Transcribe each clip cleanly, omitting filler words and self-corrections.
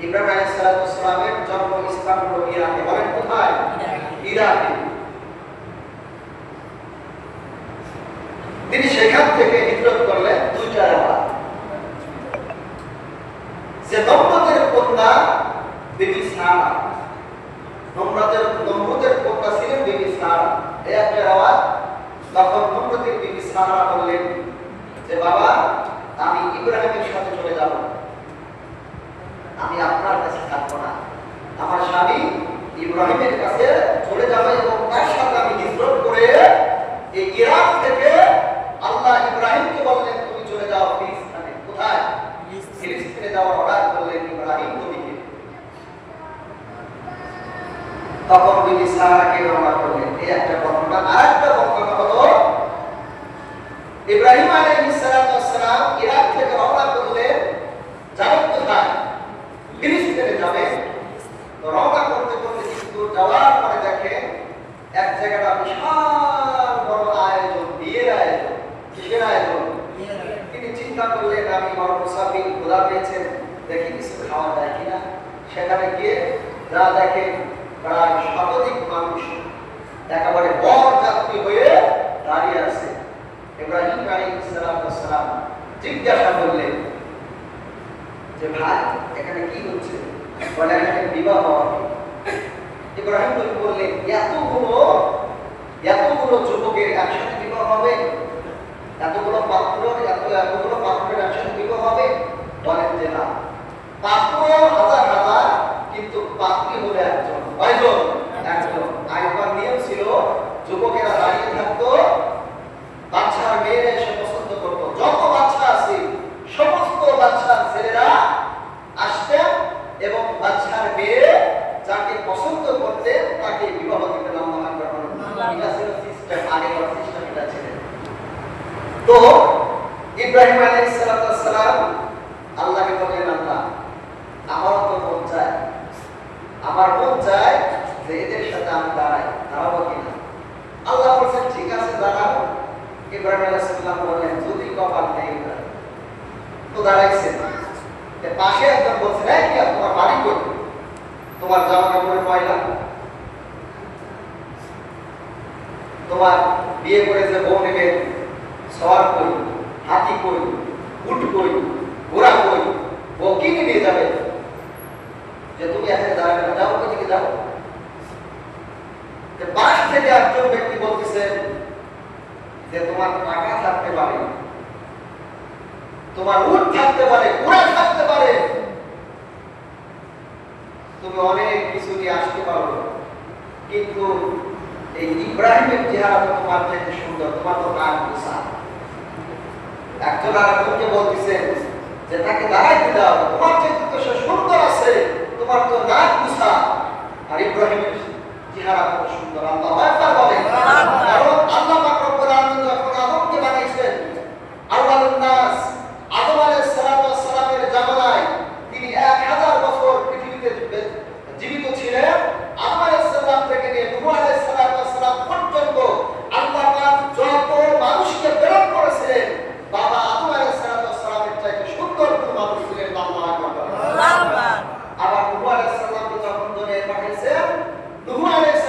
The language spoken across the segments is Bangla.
ইব্রাহিম আলাইহিস সালামের জন্মস্থান হলো ইরাকে। বলেন কোথায়? ইরাকে। তিনি সেখান থেকে হিজরত করলেন দুইটা বার। যে নমরুদের কন্যা বিবি সারা, নমরুদের কন্যা ছিলেন বিবি সারা। এই একটা আওয়াজ। তখন নমরুদের বিবি সারা বললেন যে বাবা, আমি ইব্রাহিমের সাথে চলে যাব, আমি আপনার কাছে থাকবো না। আমার স্বামী ইব্রাহিমের কাছে চলে যাবে এবং তার সাথে আমি হিজরত করে এই ইরাক থেকে আল্লাহ ইব্রাহিমকে বললেন তুমি চলে যাও ফিলিস্তিনে। কোথায়? ফিলিস্তিনে যাওয়ার অর্ডার করলেন ইব্রাহিম নবীকে। তখন বিবি সারাকে রওনা করলেন। এই একটা ঘটনা। আরেকটা ঘটনা হলো ইব্রাহিম আলাইহিস সালাম ইরাক থেকে রওনা করলেন, যাবেন কোথায়? ফিলিস্তিনে যাবেন। তো রওনা করতে করতে কিছু যাওয়ার পরে দেখেন এক জায়গাটা বিশাল বড় আয়োজন, বিয়ের আয়োজন। কিসের আয়োজন? তিনি চিন্তা করলেন আমি বড় মুসাফির, খোদা পেয়েছেন, দেখি কিছু খাওয়া যায় কিনা। সেখানে গিয়ে যা দেখেন প্রায় শতাধিক মানুষ একেবারে বড় যাত্রী হয়ে দাঁড়িয়ে আছে। ইব্রাহিম আলাইহিস সালাম জিজ্ঞাসা করলেন যে ভাই এখানে কি হচ্ছে? বলে এখানে বিবাহ হবে। ইব্রাহিম বললেন এতগুলো যুবকের একসাথে বিবাহ হবে? এতগুলো পাত্রের একসাথে বিবাহ হবে? বলেন যে না, পাত্র হাজার হাজার, কিন্তু পাত্রী হলো একজন। কয়জন? একজন। আগেকার নিয়ম ছিল যুবকেরা দাঁড়িয়ে থাকতো, বাচ্চার মেয়েরা এসে পছন্দ করতো। যত বাচ্চা আছে সমস্ত বাচ্চার ছেলেরা আসতেন এবং বাচ্চার মেয়ে যাকে পছন্দ করতেন তাকে বিবাহ দিতে লম্বা করা। এটা ছিল সিস্টেম, আগেকার সিস্টেম এটা ছিল। তো ইব্রাহিম আলাইহিস সালাম আল্লাহকে বললেন আল্লাহ, আমারও তো মন চায় যে এদের সাথে আমি দাঁড়াবো কিনা। আল্লাহ বলছেন ঠিক আছে দাঁড়াবো। ইব্রাহিম আলাইহিস সালাম বললেন যদি কপাল নেই তো দাঁড়াইছেন। পাশে একজন বলছেন এই কি তোমার বাড়ি কই? তোমার জামা কাপড়ের ময়লা, তোমার বিয়ে করে যে বউ নেবে সওয়ার কই, হাতি কই, উট কই, ঘোড়া কই, বউ কিনে নিয়ে যাবে যে তুমি এখানে দাঁড়াবে? যাও, ওইদিকে যাও। পাশ থেকে একজন ব্যক্তি বলতেছেন যে তোমার টাকা থাকতে পারে, তোমার উট থাকতে পারে, ঘোড়া থাকতে পারে, তুমি অনেক কিছু নিয়ে আসতে পারো, কিন্তু এই ইব্রাহিমের চেহারা তো তোমার থেকে সুন্দর, তোমার তো নাক মুসা। একজন আরেকজনকে বলতেছেন যে তাকে দাঁড়াইতে দাও, তোমার চেয়ে তো সে সুন্দর আছে, তোমার তো নাক মুসা। আর ইব্রাহিমের চেহারা কত সুন্দর। আল্লাহু আকবার বলেন। কারণ আল্লাহ পাক রব্বুল আলামিন যখন আদমকে বানাইছেন, আউয়ালুন নাস আদম আলাইহিস সালামের জামানায় তিনি 1000 বছর পৃথিবীতে জীবিত ছিলেন। আদম আলাইহিস সালাম থেকে নিয়ে নূহ আলাইহিস সালাম পর্যন্ত আল্লাহ পাক যত মানুষকে প্রেরণ করেছিলেন, বাবা আদম আলাইহিস সালামের চাইতে সুন্দর কোন মানুষ ছিলেন? আল্লাহু আকবার। আবার নূহ আলাইহিস সালামকে যখন দুনিয়ায় পাঠিয়েছেন, নূহ আলাইহিস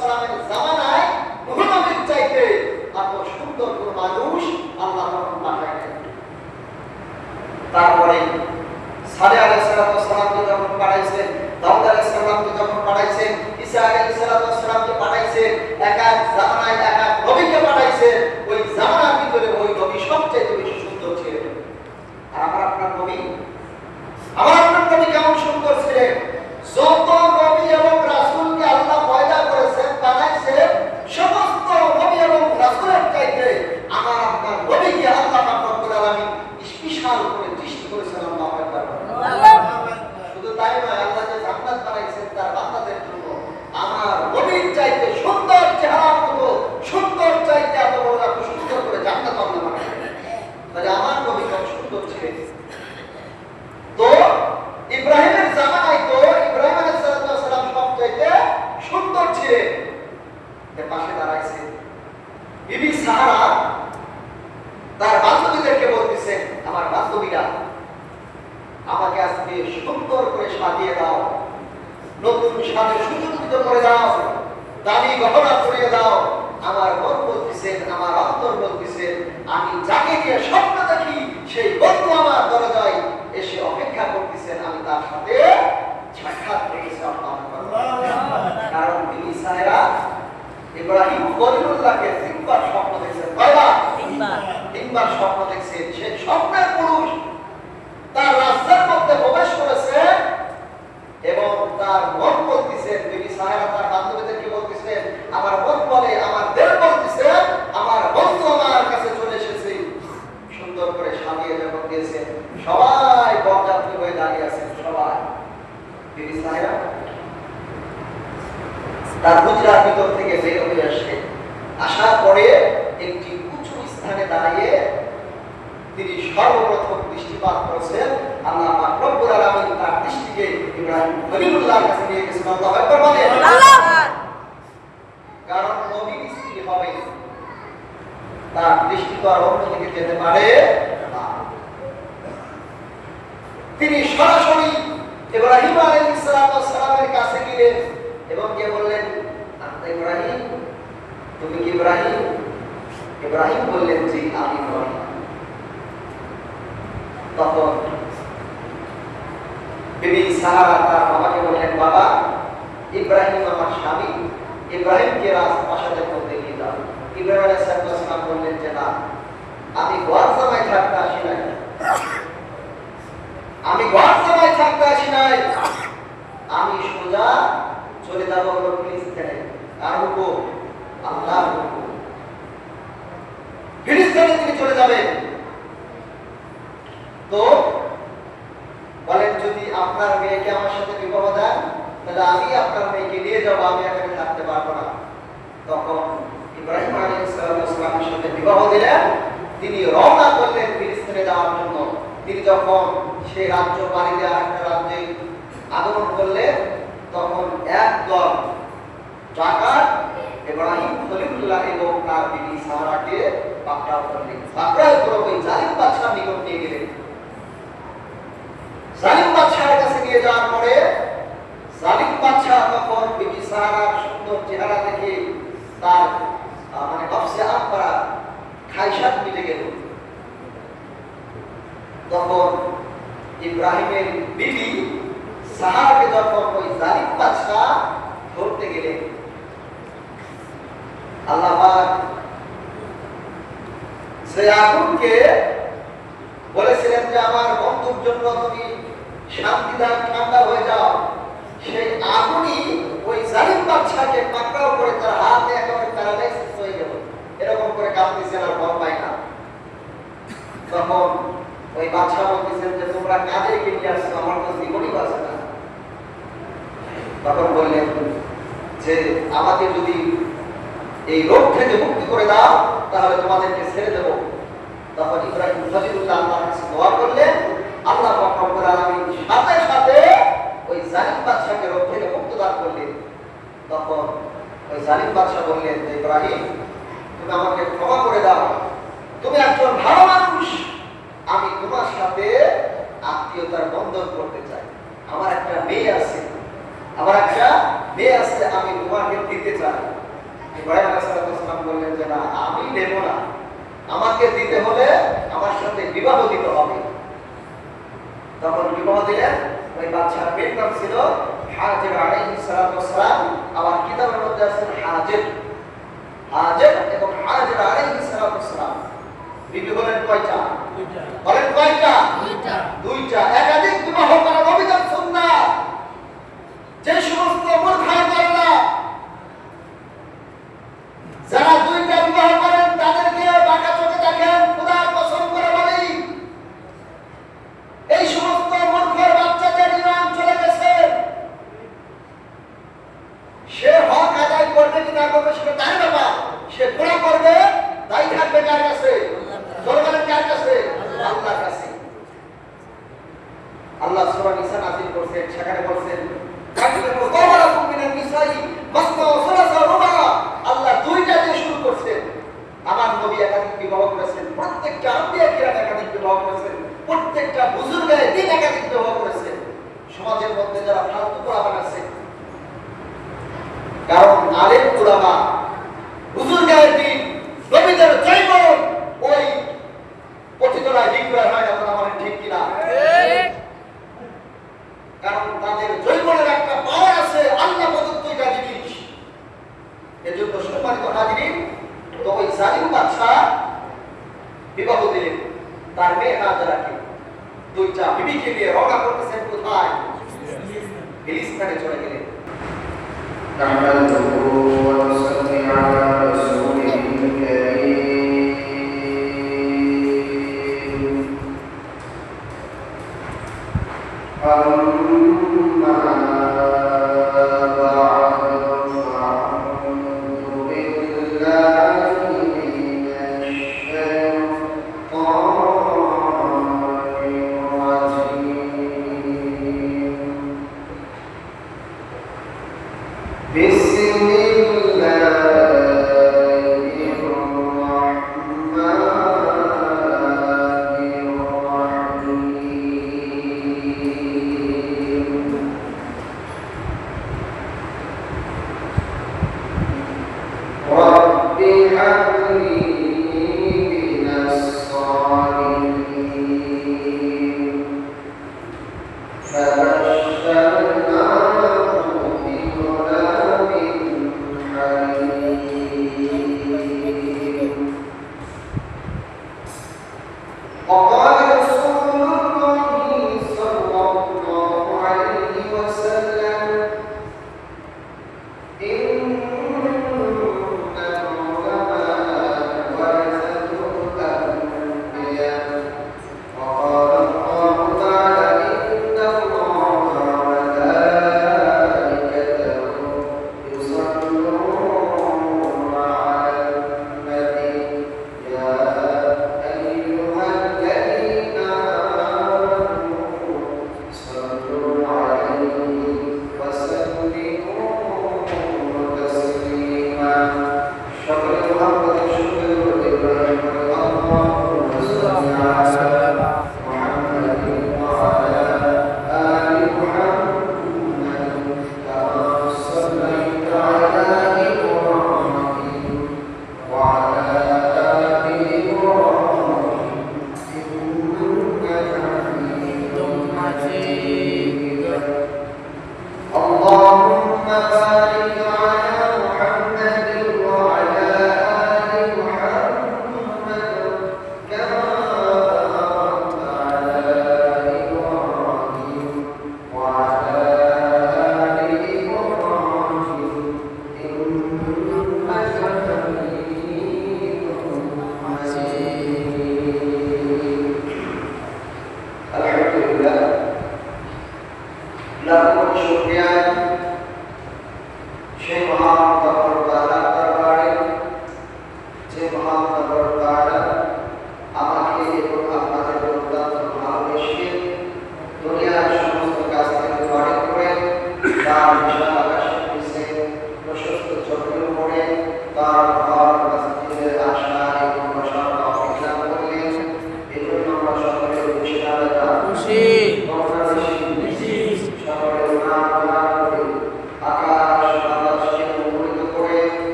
সালামের জামানায় নূহ নবীর চাইতে এত সুন্দর কোন মানুষ আল্লাহ তখন পাঠাইলেন। তারপরে সালেহ আলাইহিস সালামকে যখন পাঠাইছেন, দাউদ আলাইহিস সালামকে যখন পাঠাইছেন, ঈসা আলাইহিস সালামকে পাঠাইছেন, এক এক জামানায় এক এক নবীকে পাঠাইছেন। ওই জামানার ভিতরে ওই নবী সবচেয়ে বেশি সুন্দর ছিলেন। আর আমার আপনার নবী কেমন সুন্দর ছিলেন? যত নবী এবং রাসূলকে আল্লাহ পয়দা করেছেন, বানাইছেন, সমস্ত নবী এবং রাসূলের চাইতে আমার আপনার নবীকে আল্লাহ পাক রব্বুল আলামিন স্পেশাল করে সৃষ্টি করেছেন। আল্লাহু আকবার। শুধু তাই নয়, আল্লাহ যে জান্নাত বানাইছেন তার বান্দাদের জন্য, আমার নবীর চাইতে সুন্দর চেহারার মতো সুন্দর চাইতে এত বড় এত সুন্দর করে জান্নাত আল্লাহ বানাইছেন। তাহলে আমার নবী কত সুন্দর ছিলেন। তো ইব্রাহিমের জামানায় তো ইব্রাহিম আলাইহিস সালাম সবচাইতে সুন্দর ছিলেন। এর পাশে দাঁড়াইছে বিবি সারা, তার বান্ধবীদেরকে বলতেছেন আমার বান্ধবীরা আমাকে আজকে সুন্দর করে সাজিয়ে দাও, নতুন সাজে সুসজ্জিত করে দাও, দামি গহনা পরিয়ে দাও। আমার মন বলতেছেন, আমার অন্তর বলতেছেন, আমি যাকে নিয়ে স্বপ্ন দেখি সেই বন্ধু আমার দরজায় এসে অপেক্ষা করতেছেন, আমি তার সাথে সাক্ষাৎ করেছি। কারণ তিনি সাহেরা ইব্রাহিম খলিলুল্লাহকে তিনবার স্বপ্ন দেখছেন। কয়বার? তিনবার স্বপ্ন দেখছেন। সেই স্বপ্নের পুরুষ তার রাস্তার মধ্যে প্রবেশ করেছে এবং তার মন বলতেছেন, বিবি সাহেরা তার বান্ধবীদেরকে বলতেছেন, আমার মন বলে, আমার দেহ বলতেছে, আমার বন্ধু আমার কাছে চলে এসেছে। সুন্দর করে সাজিয়ে যখন দিয়েছেন, সবাই বরযাত্রী হয়ে দাঁড়িয়ে আছেন। সবাই বিবি সাহেরা তার হুজরার ভিতর থেকে বের হয়ে আসে। আসার পরে একটি উঁচু স্থানে দাঁড়িয়ে তিনি সর্বপ্রথম দৃষ্টিপাত করেছেন। আল্লাহ পাক রব্বুল আলামিন তার দৃষ্টিকে ইব্রাহিম খলিলুল্লাহর কাছে নিয়ে গেছেন। আল্লাহু আকবার বলেন। কারণ নবীর স্ত্রী হবে, তার দৃষ্টি তো আর অন্যদিকে যেতে পারে না। তিনি সরাসরি ইব্রাহিম আলাইহিস সালামের কাছে গেলেন এবং কে বললেন, ইব্রাহিম, তুমি কি ইব্রাহিম? ইব্রাহিম বললেন, জি আমি ইব্রাহিম। তখন বিবি সাহারা তার বাবাকে বললেন, বাবা, ইব্রাহিম আমার স্বামী, ইব্রাহিমকে রাজপ্রাসাদের মধ্যে নিয়ে যাও। ইব্রাহিম আলাইহিস সালাম বললেন যে না, আমি ঘর জামাই থাকতে আসি নাই, আমি ঘর জামাই থাকতে আসি নাই, আমি সোজা চলে যাবো হলো ফিলিস্তিনে। কার হুকুম? আল্লাহর হুকুম। ফিলিস্তিনে তিনি চলে যাবেন। তো বলেন, যদি আপনার মেয়েকে আমার সাথে বিবাহ দেন তাহলে আমি আপনার মেয়েকে নিয়ে যাবো, আমি এখানে থাকতে পারবো না। তখন ইব্রাহিম আলাইহিস সালামের সাথে বিবাহ দিলেন। তিনি রওনা করলেন ফিলিস্তিনে যাওয়ার জন্য। তিনি যখন সেই রাজ্য পাড়ি দিয়ে আরেকটা রাজ্যে আগমন করলেন, তখন একদল ডাকাত ইব্রাহিম খলিলুল্লাহ এবং তার বিবি সাহারাকে পাকড়াও করলেন। পাকড়াও করে ওই জালিম বাদশার নিকট নিয়ে গেলেন। জালিম বাদশার কাছে নিয়ে যাওয়ার পরে জালিম বাদশা তখন বিবি সাহারার সুন্দর চেহারা দেখে তার মানে নফসে আম্মারা খায়সাত মিটে গেল। তখন ইব্রাহিমের বিবি সাহারাকে যখন ওই জালিম বাদশা ধরতে গেলেন, আল্লাহ পাক সেই আগুনকে বলেছিলেন যে আমার বন্ধুর জন্য তুমি শান্তি দাও, ঠান্ডা হয়ে যাও। সেই আগুনই ওই জালিম বাদশাকে পাকড়াও করে তার হাতে একেবারে প্যারালাইসিস হয়ে গেল। এরকম করে কাঁদতেছেন আর বল পায় না। তখন ওই বাদশা বলতেছেন যে তোমরা কাদেরকে নিয়ে আসছো, আমার তো জীবনই বাঁচে না। তখন বললেন যে আমাকে যদি এই রোগ থেকে মুক্তি করে দাও তাহলে তোমাদেরকে ছেড়ে দেব। তখন ইব্রাহিম খলিলুল্লাহ আল্লাহর কাছে দোয়া করলেন। আল্লাহ পাক রব্বুল আলামিন সাথে সাথে ওই জালিম বাদশাকে রোগ থেকে মুক্ত দান করলেন। তখন ওই জালিম বাদশা বললেন যে ইব্রাহিম, তুমি আমাকে ক্ষমা করে দাও, তুমি একজন ভালো মানুষ, আমি তোমার সাথে আত্মীয়তার বন্ধন করতে চাই। আমার একটা মেয়ে আছে, আমি তোমাকে দিতে চাই। ইব্রাহিম আলাইহিস সালাম বললেন যে না, আমি দেব না, আমাকে দিতে হলে আমার সাথে বিবাহ দিতে হবে। তখন বিবাহ দিলেন। ওই বাদশার মেয়ের নাম ছিল হাজের আলাইহিস সালাম। আমার কিতাবের মধ্যে আছে হাজের এবং হাজের আলাইহিস সালাম। বিবি বলেন কয়টা? বলেন কয়টা? দুইটা। একাধিক বিবাহ করা অভিযান সুন্নাত। যে সমস্ত মূর্খরা যারা দুইটা বিবাহ করেন তাদেরকে বাঁকা চোখে দেখেন, খোদার কসম করে বলি এই সমস্ত মূর্খের বাচ্চাদের ইমান চলে গেছে। সে হক আদায় করবে কি না করবে সেটা তার ব্যাপার। সে গুনাহ করবে, তাই থাকবে কার কাছে? বলেন কার কাছে? আল্লাহর কাছে। আল্লাহ সমাজের মধ্যে যারা ফালতু পোলাপান আছে, কারণ আলেম উলামা হুজুর গায়েবীন নবীদের জয়বল ওই পতিতরায় ডিক্লেয়ার হয় না, আমার ঠিক কিনা? কারণ তাদের জয়বলের একটা পাওয়ার আছে, আল্লাহ প্রদত্ত এটা জিনিস। এজন্য সম্মানিত হাজিরিন, তো ওই জালিম বাদশা বিবাহ দিলেন তার মেয়ে হাজেরাকে। দুইটা বিবিকে নিয়ে রওনা করতেছেন কোথায়? ফিলিস্তিনে চলে গেলেন।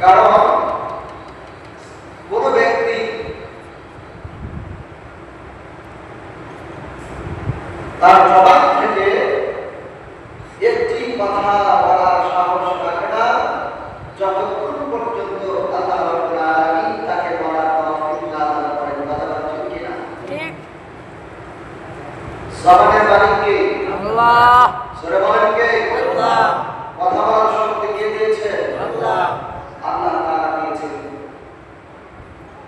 কারণ কোন ব্যক্তি তার জবান থেকে একটি কথা বলার সাহস রাখে না যতক্ষণ পর্যন্ত আল্লাহ রাব্বুল আলামিন তাকে বলার তৌফিক না দান করেন। কথা বলছেন কিনা? ঠিক। জবানের মালিক কে? আল্লাহ। সূরা বলেন কে? আল্লাহ। কথা বলার শক্তি কে দিয়েছে? আল্লাহ। আল্লাহ তাআলা দিয়েছেন।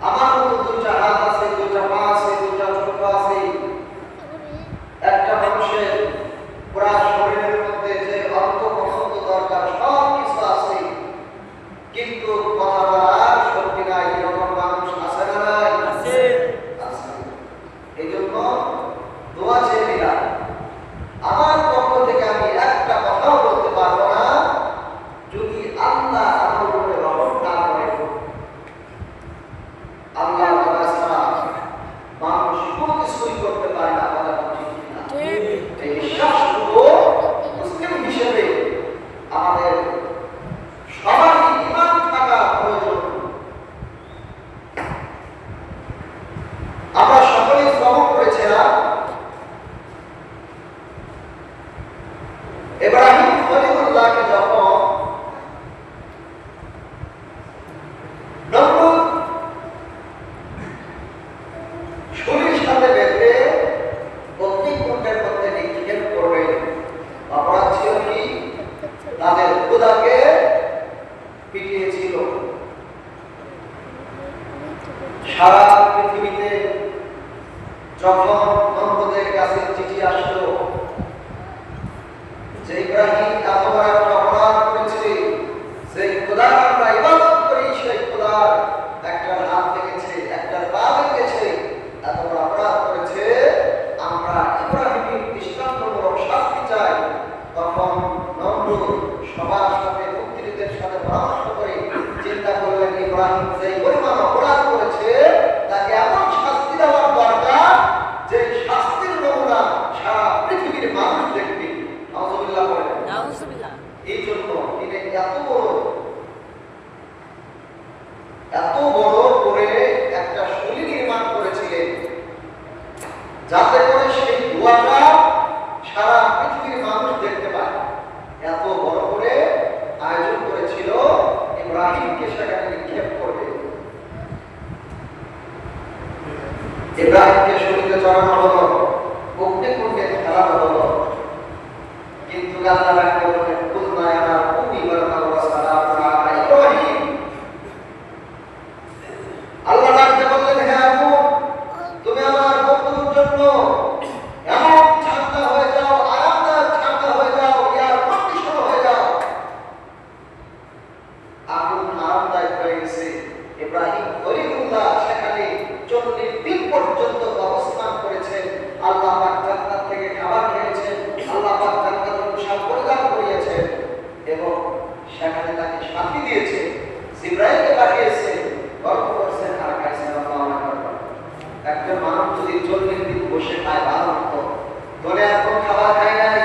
আমার মতো দুইটা হাত আছে, দুইটা পা আছে, দুইটা চোখ আছে। একটা মানুষের পুরা শরীরের মধ্যে যে অঙ্গ প্রত্যঙ্গ দরকার সব কিছু আছে, কিন্তু কথা বলার শক্তি নাই। এরকম মানুষ আছে না নাই? আছে। এই জন্য দোয়া চেয়ে নিলাম, আমার পক্ষ থেকে আমি একটা কথাও বলতে পারবো না যদি আল্লাহ আমার উপরে রহম না করেন। আল্লাহ ছাড়া মানুষ কোনো কিছুই করতে পারে না। কথা ঠিক না? এই বিশ্বাসটুকু মুসলিম হিসেবে আমাদের সবারই ঈমান থাকা প্রয়োজন। আমরা সকলেই শ্রবণ করেছিলাম ইব্রাহিম খলিলুল্লাহকে যখন নমরুদ ছুরির সাথে বেঁধে অগ্নিকুণ্ডের মধ্যে নিক্ষেপ করবে, অপরাধ ছিল কি? তাদের খোদাকে পিটিয়েছিল। সারা পৃথিবীতে যখন নমরুদের কাছে চিঠি আসলো যে ইব্রাহিম এত বড় একটা অপরাধ করেছে, সেই খোদার আমরা ইবাদত করি, সেই খোদার একটা হাত ভেঙেছে, একটা পা ভেঙেছে, এত বড় অপরাধ করেছে, আমরা ইব্রাহিমের দৃষ্টান্তমূলক শাস্তি চাই। তখন নমরুদ সবার সাথে মুক্তিদের সাথে পরামর্শ করে চিন্তা করলেন ইব্রাহিম যে পরিমাণ অপরাধ করেছে তাকে এমন শাস্তি দেওয়ার দরকার যে শাস্তির নমুনা সারা পৃথিবীর মানুষ দেখবে। নাউজুবিল্লাহ বলেন। নাউজুবিল্লাহ। এই জন্য তিনি এত বড় করে একটা শৈলী নির্মাণ করেছিলেন যাতে করে সেই দোয়াটা সারা পৃথিবীর মানুষ দেখতে পায়। এত বড় করে আয়োজন করেছিল ইব্রাহিমকে সেখানে নিক্ষেপ করবে। ইব্রাহিমকে শরীরে চড়ানো হলো, অগ্নিকুণ্ডে ফেলানো হলো, কিন্তু আল্লাহ রাখতে বলেন কুলনা ইয়া কুনি বারাকা ওয়া সালামু আলা ইব্রাহিম। আল্লাহ রাখতে বললেন হে আবু, তুমি আমার বন্ধুর জন্য এমন ঠান্ডা হয়ে যাও, আরামদায়ক ঠান্ডা হয়ে যাও, এয়ার কন্ডিশন হয়ে যাও। আগুন আরামদায়ক হয়ে গেছে। ইব্রাহিম খলিলুল্লাহ সেখানে 40 দিন পর্যন্ত অবস্থান করেছেন। আল্লাহ পাক জান্নাত থেকে খাবার খেয়েছেন, আল্লাহ পাক জান্নাতের পোশাক পরিধান করিয়েছেন এবং সেখানে তাকে শান্তি দিয়েছে। জিবরাইলকে পাঠিয়েছে, গল্প করছেন আর খাইছেন। আল্লাহু আকবার। একজন মানুষ যদি 40 দিন বসে খায় ভালো হতো, দলে এখন খাবার খায় নাই,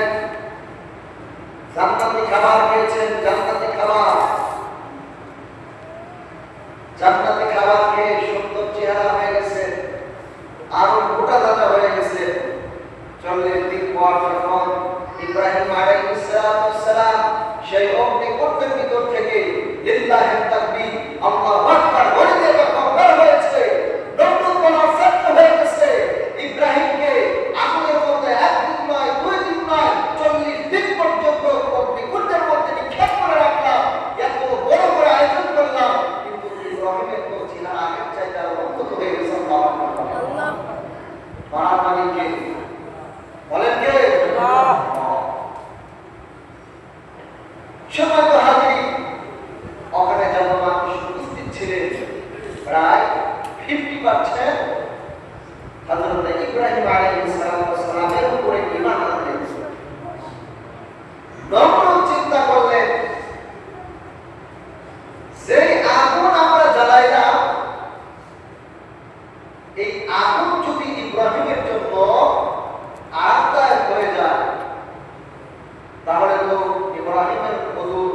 জান্নাতি খাবার খেয়েছেন, জান্নাতি খাবার খেয়ে সুন্দর চেহারা হয়ে গেছে, আরো মোটা তাজা হয়ে গেছে। 40 দিন পর যখন ইব্রাহিম আলাইহিস সালাম সেই অগ্নিকুণ্ডের ভিতর থেকে লিল্লাহি তাকবীর আল্লাহু আকবার বলে দিয়ে যখন বের হয়েছে, নমরুদ বলার চেষ্টা হয়ে গেছে ইব্রাহিমকে আগুনের মধ্যে 1 দিন নয় 2 দিন নয় 40 দিন পর্যন্ত অগ্নিকুণ্ডের মধ্যে নিক্ষেপ করে রাখলাম, এত বড় করে আয়োজন করলাম, কিন্তু ইব্রাহিমের তো চেহারা আগের চাইতে আরো উন্নত হয়ে গেছে। আল্লাহ মারার মালিককে বলেন কে? আল্লাহ। সময় তো হাজির, ওখানে যত মানুষ উপস্থিত ছিলেন প্রায় 50% হযরত ইব্রাহিম আলাইহিস সালামের উপরে ঈমান আনলেন। নমরুদ চিন্তা করলেন যে আগুন আমরা জ্বালাইলাম, এই আগুন যদি ইব্রাহিমের জন্য আরামদায়ক হয়ে যায় তাহলে তো ইব্রাহিমের মধুর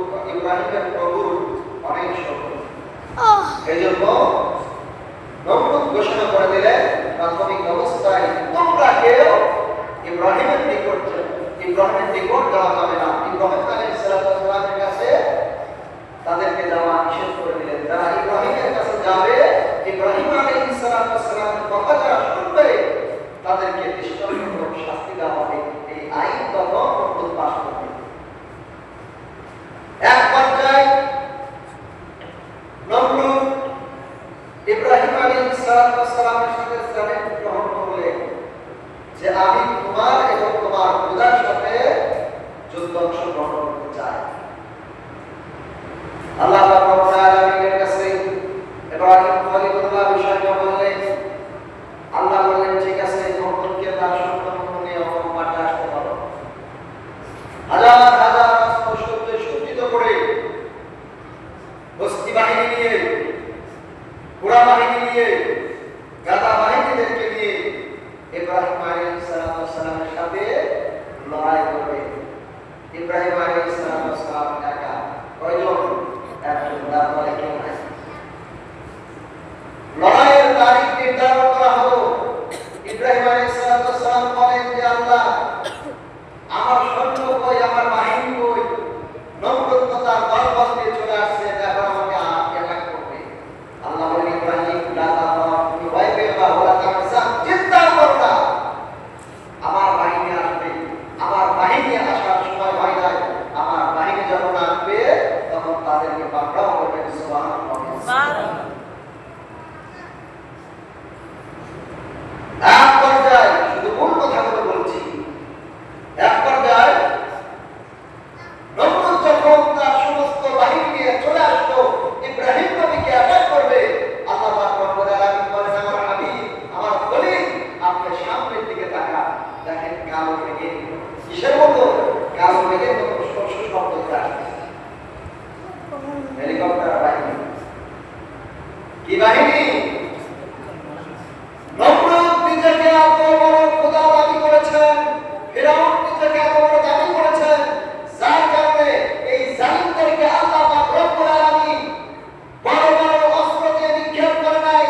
ঘোড়া বাহিনী নিয়ে, গাদা বাহিনীদেরকে নিয়ে ইব্রাহিম আলাইহিস সালামের সাথে লড়াই করবে। ইব্রাহিম আলাইহিস সালাম একা, কয়জন? একজন, তারপরে কেউ নাই। লড়াইয়ের তারিখ নির্ধারণ করা হলো। ইব্রাহিম আলাইহিস সালাম বলেন যে আল্লাহ, আমার সৈন্য কই, আমার বাহিনী কই? নমরুদ তার দলবল নিয়ে চলে আসছে, এখন আমাকে আঘাত করবে। আল্লাহ বলেন, ইব্রাহিম লা তাখাফ, তুমি ভয় পেও না, ওয়া লা তাহজান, চিন্তা করো না, আমার বাহিনী আসবে। আমার বাহিনী আসার সময় হয় নাই, আমার বাহিনী যখন আসবে তখন তাদেরকে পাকড়াও করবে। সুবহানাল্লাহ। এক পর্যায়ে, শুধু মূল কথাগুলো বলছি, এক পর্যায়ে নমরুদ যখন তার সমস্ত বাহিনী নিয়ে চলে আসলো ইব্রাহিম নবীকে অ্যাটাক করবে, আল্লাহ পাক রব্বুল আলামিন বলেন, আমার হাবিব, আমার খলিল, আপনি সামনের দিকে তাকান, দেখেন কালো মেঘে, কিসের মতো? কালো মেঘের মতো শস্য শব্দ আসছে। হেলিকপ্টার বাহিনী। কি বাহিনী? নমরুদ নিজেকে এত বড় খোদা দাবি করেছেন, ফিরআউন নিজেকে এত বড় দাবি করেছেন, যার কারণে এই জালিমদেরকে আল্লাহ পাক রব্বুল আলামিন বড় বড় অস্ত্র দিয়ে নিক্ষেপ করে নাই,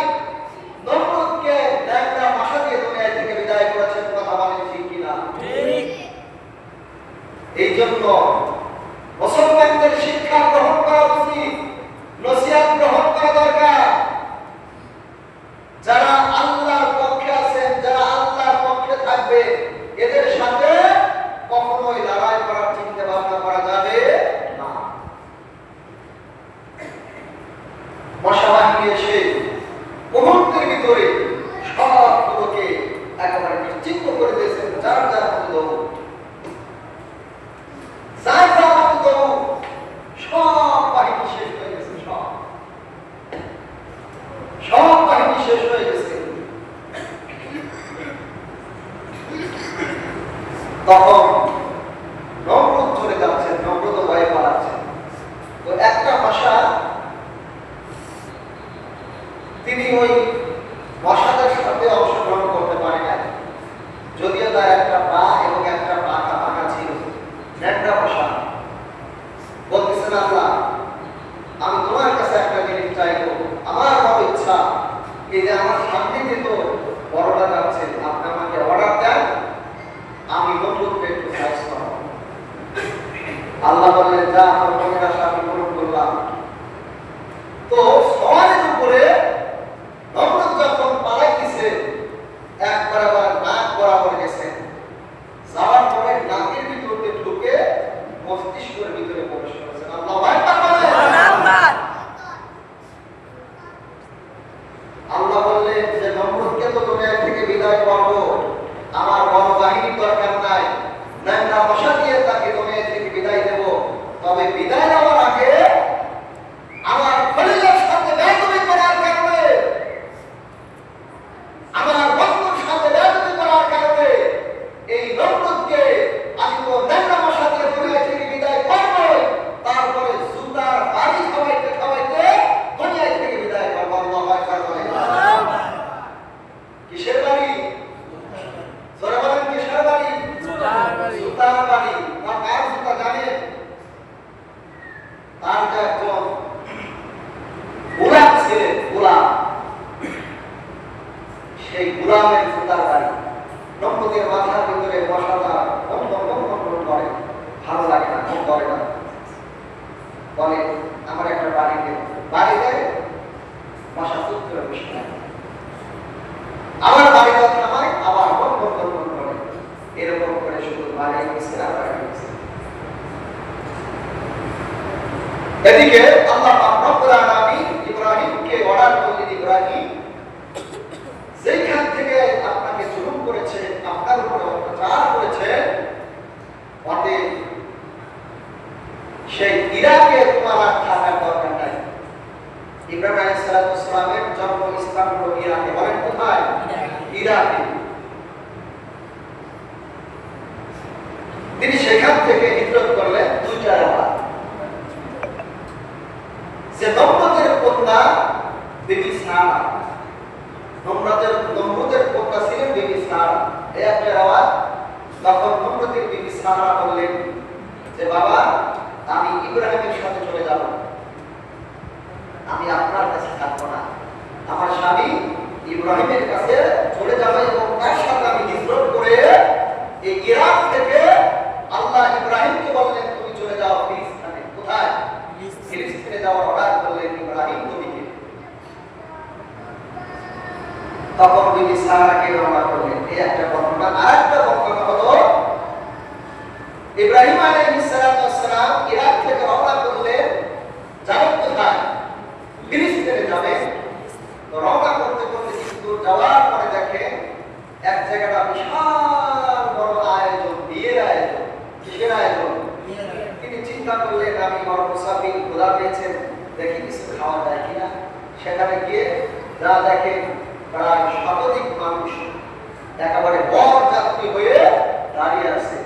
নমরুদকে ন্যাংরা ভাষা দিয়ে দুনিয়া থেকে বিদায় করেছেন। কথা বলেন ঠিক কিনা? ঠিক। এই জন্য মুসলমানদের শিক্ষা গ্রহণ করা উচিত, নসিহত গ্রহণ করা দরকার। যারা আল্লাহর পক্ষে আছেন, যারা আল্লাহর পক্ষে থাকবে, এদের সাথে কখনোই লড়াই করার চিন্তা ভাবনা করা যাবে না। মশা বাহিনী এসে মুহূর্তের ভিতরে সবগুলোকে একেবারে নিশ্চিন্ত করে দিয়েছেন। যার যার মতো দৌড়, যার যার মতো দৌড়, সব বাহিনী শেষ হয়ে গেছে। সব বাহিনী শেষ হয়ে গেছে। তখন নমরুদ চলে যাচ্ছেন, নমরুদ ভয়ে পালাচ্ছেন। তো একটা ভাষা, তিনি ওই মশাদের সাথে অংশগ্রহণ করতে পারে না, যদিও তার একটা পা এবং একটা পাখা পাখা ছিল। একটা ভাষা বলতেছেন, আল্লাহ, আমি তোমার কাছে একটা জিনিস চাইবো, আমার বড় ইচ্ছা, এই যে আমার সামনে দিয়ে তো বড়টা যাচ্ছে, আপনি আমাকে অর্ডার দেন, আমি নমরুদকে একটু সাহায্য করব। আল্লাহ বললেন, যা, আমার মনের আশা আমি পূরণ করলাম। তো সওয়ারের উপরে নমরুদ যখন পালাইতেছে, একবার আবার নাক বরাবর গেছেন, যাওয়ার পরে নাকের ভিতরে ঢুকে মস্তিষ্কের ভিতরে প্রবেশ করেছেন। আল্লাহু আকবার বলেন। আল্লাহ বললেন যে নমরুদকে তো দুনিয়া থেকে বিদায় করব, আমার বড় বাহিনীর দরকার নাই, ন্যাংরা ভাষা দিয়ে তাকে দুনিয়া থেকে বিদায় দেব। তবে বিদায় নেওয়ার আগে আমার খলিলের সাথে বেয়াদবি করার কারণে, আমার বন্ধুর সাথে বেয়াদবি করার কারণে এই নমরুদকে আমি তো ন্যাংরা ভাষা দিয়ে দুনিয়া থেকে বিদায় করব, তারপরে জুতার বাড়ি খাওয়াইতে খাওয়াইতে দুনিয়া থেকে বিদায় করব। আল্লাহু আকবার বলেন। কিসের বাড়ি? জোরে বলেন, কিসের বাড়ি? জুতার বাড়ি। কার জুতা জানেন? তার যে একজন গোলাম ছিলেন, গোলাম, সেই গোলামের জুতার বাড়ি। নমরুদের মাথার ভিতরে মশাটা করে, ভালো লাগে না, মন করে না, বলে আমার একটা বাড়ি দেয়, বাড়ি দেয়, মশা চুপ করে বসে থাকে। আবার বাড়ি কথা হয়, আবার মন করে, এরকম করে শুধু বাড়ি গেছে আর বাড়ি গেছে। এদিকে আল্লাহ পাক রব্বুল আলামিন ইব্রাহিমকে অর্ডার করলেন, ইব্রাহিম, যেখান থেকে আপনাকে জুলুম করেছে, আপনার উপরে অত্যাচার করেছে, অতএব সেই ইরাকে তোমার আর থাকার দরকার নাই। ইব্রাহিম আলাইহিস সালামের জন্মস্থান হলো ইরাকে। বলেন কোথায়? ইরাকে। তিনি সেখান থেকে হিজরত করলেন দুইটা রাত। যে নমরুদের কন্যা বিবি সারা, নমরুদের কন্যা ছিলেন বিবি সারা। এই একটা আওয়াজ। তখন নমরুদের বিবি সারা বললেন যে বাবা, আমি ইব্রাহিমের সাথে চলে যাব, আমি আপনার কাছে থাকবো না। আমার স্বামী ইব্রাহিমের কাছে চলে যাবে এবং তার সাথে আমি হিজরত করে এই ইরাক থেকে আল্লাহ ইব্রাহিমকে বললেন তুমি চলে যাও ফিলিস্তিনে। কোথায়? ফিলিস্তিনে যাওয়ার অর্ডার করলেন ইব্রাহিম নবীকে। তখন বিবি সারাকে রওনা করলেন। এই একটা বর্ণনা। আরেকটা বর্ণনা হলো ইব্রাহিম আলাইহিস সালাম ইরাক থেকে রওনা করলেন, যাবেন কোথায়? ফিলিস্তিনে যাবেন। তো রওনা করতে করতে কিন্তু যাওয়ার পরে দেখেন এক জায়গাটা বিশাল বড় আয়োজন, বিয়ের আয়োজন। কিসের আয়োজন? তিনি চিন্তা করলেন আমি বড় মুসাফির, খোদা পেয়েছেন, দেখি কিছু খাওয়া যায় কিনা। সেখানে গিয়ে যা দেখেন প্রায় শতাধিক মানুষ একেবারে বর যাত্রী হয়ে দাঁড়িয়ে আছে।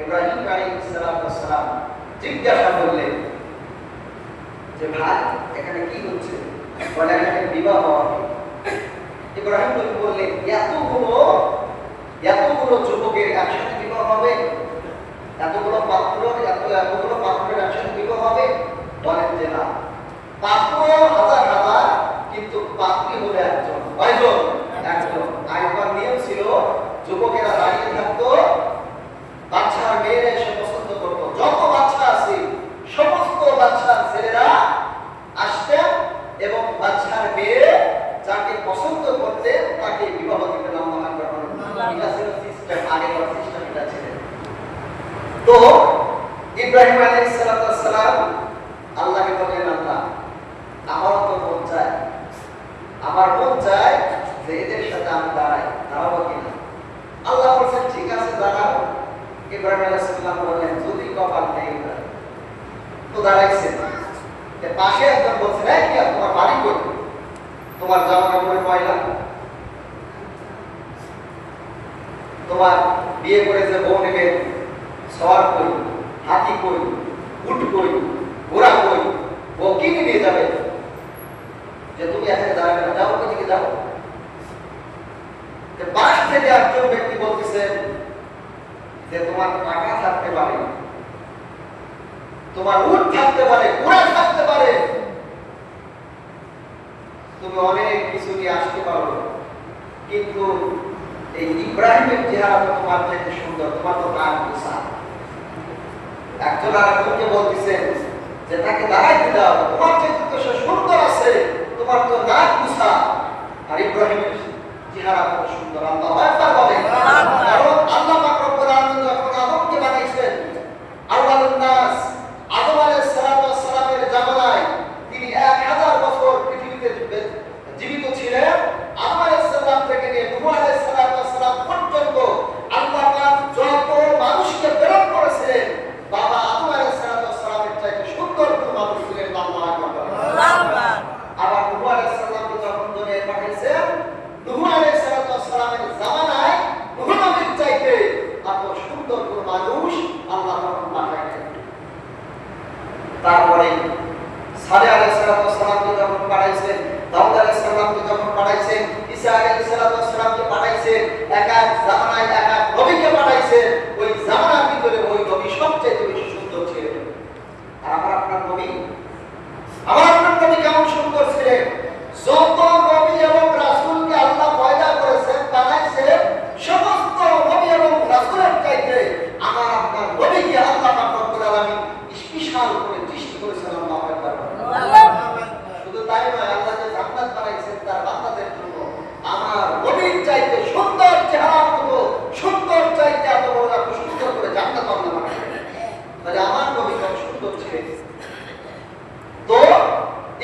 ইব্রাহিম আলাইহিস সালাম জিজ্ঞাসা করলেন যে ভাই এখানে কি হচ্ছে? বলে এখানে বিবাহ হবে। ইব্রাহিম বললেন এতগুলো যুবকের একসাথে বিবাহ হবে? এতগুলো পাত্রের একসাথে বিবাহ হবে? বলেন যে না, পাত্র হাজার হাজার, কিন্তু পাত্রী হলো একজন। কয়জন? একজন। আগেকার নিয়ম ছিল যুবকেরা দাঁড়িয়ে থাকতো, বাচ্চার মেয়েরা এসে পছন্দ করতো। যত বাচ্চা আছে সমস্ত বাচ্চার ছেলেরা আসতেন এবং বাচ্চার মেয়ে যাকে পছন্দ করতে তাকে বিবাহ দিতে নামা করা। এটা ছিল সিস্টেম, আগেকার সিস্টেম এটা ছিল। তো ইব্রাহিম আলাইহিস সালাম আল্লাহকে বললেন আল্লাহ, আমারও তো মন চায় যে এদের সাথে আমি দাঁড়াবো কিনা। আল্লাহ বলছেন ঠিক আছে দাঁড়াও। ইব্রাহিম আলাইহিস সালাম বললেন যদি কপাল নেই তো দাঁড়াইছে। পাশে একজন বলছে কি তোমার বাড়ি কই? তোমার জামা কাপড়ের ময়লা, তোমার বিয়ে করে যে বউ নেবে সওয়ার কই, হাতি কই, উট কই, ঘোড়া কই, ও কি নিয়ে যাবে যে তুমি এখানে দাঁড়াবে? যাও ওইদিকে যাও। পাশ থেকে একজন ব্যক্তি বলতেছেন যে তোমার টাকা থাকতে পারে, তোমার উট থাকতে পারে, ঘোড়া থাকতে পারে, তুমি অনেক কিছু নিয়ে আসতে পারো, কিন্তু এই ইব্রাহিমের চেহারা তোমার থেকে সুন্দর, তোমার তো নাক গোছা। একজন আরেকজনকে বলতেছেন যে তাকে দাঁড়াইতে দাও, তোমার চেয়ে তো সে সুন্দর আছে, তোমার তো নাক গোছা। আর ইব্রাহিমের চেহারা কত সুন্দর। আল্লাহু আকবার বলেন। কারণ আল্লাহ পাক রব্বুল আলামিন যখন আদমকে বানাইছেন, আউয়ালুন নাস আদম আলাইহিস সালামের জামানায় তিনি 1000 বছর পৃথিবীতে জীবিত ছিলেন। আদম আলাইহিস সালাম থেকে নিয়ে নূহ আলাইহিস সালাম পর্যন্ত আল্লাহ পাক যত মানুষকে প্রেরণ করেছিলেন, বাবা আদম আলাইহিস সালামের চাইতে সুন্দর কোন মানুষ ছিলেন? আল্লাহু আকবার। আবার নূহ আলাইহিস সালামকে যখন দুনিয়ায় পাঠিয়েছেন, নূহ আলাইহিস সালামের জামানায় নূহ নবীর চাইতে এত সুন্দর কোন মানুষ আল্লাহ তখন পাঠাইলেন। তারপরে সালেহ আলাইহিস সালামকে যখন পাঠাইছেন, দাউদ আলাইহিস সালামকে যখন পাঠাইছেন, ঈসা আলাইহিস সালামকে পাঠাইছেন, এক এক জামানায় এক এক নবীকে পাঠাইছেন। ওই জামানার ভিতরে ওই নবী সবচেয়ে বেশি সুন্দর ছিলেন। আর আমার আপনার নবী কেমন সুন্দর ছিলেন? যত নবী এবং রাসূলকে আল্লাহ পয়দা করেছেন, বানাইছেন, সমস্ত নবী এবং রাসূলের চাইতে আমার আপনার নবীকে আল্লাহ পাক রব্বুল আলামিন স্পেশাল করে সৃষ্টি করেছেন। আল্লাহু আকবার। শুধু তাই নয়, আল্লাহ যে জান্নাত বানাইছেন তার বান্দাদের জন্য, আমার নবীর চাইতে সুন্দর চেহারার মতো সুন্দর চাইতে এত বড় এত সুন্দর করে জান্নাত আল্লাহ বানাইছেন। তাহলে আমার নবী কত সুন্দর ছিলেন। তো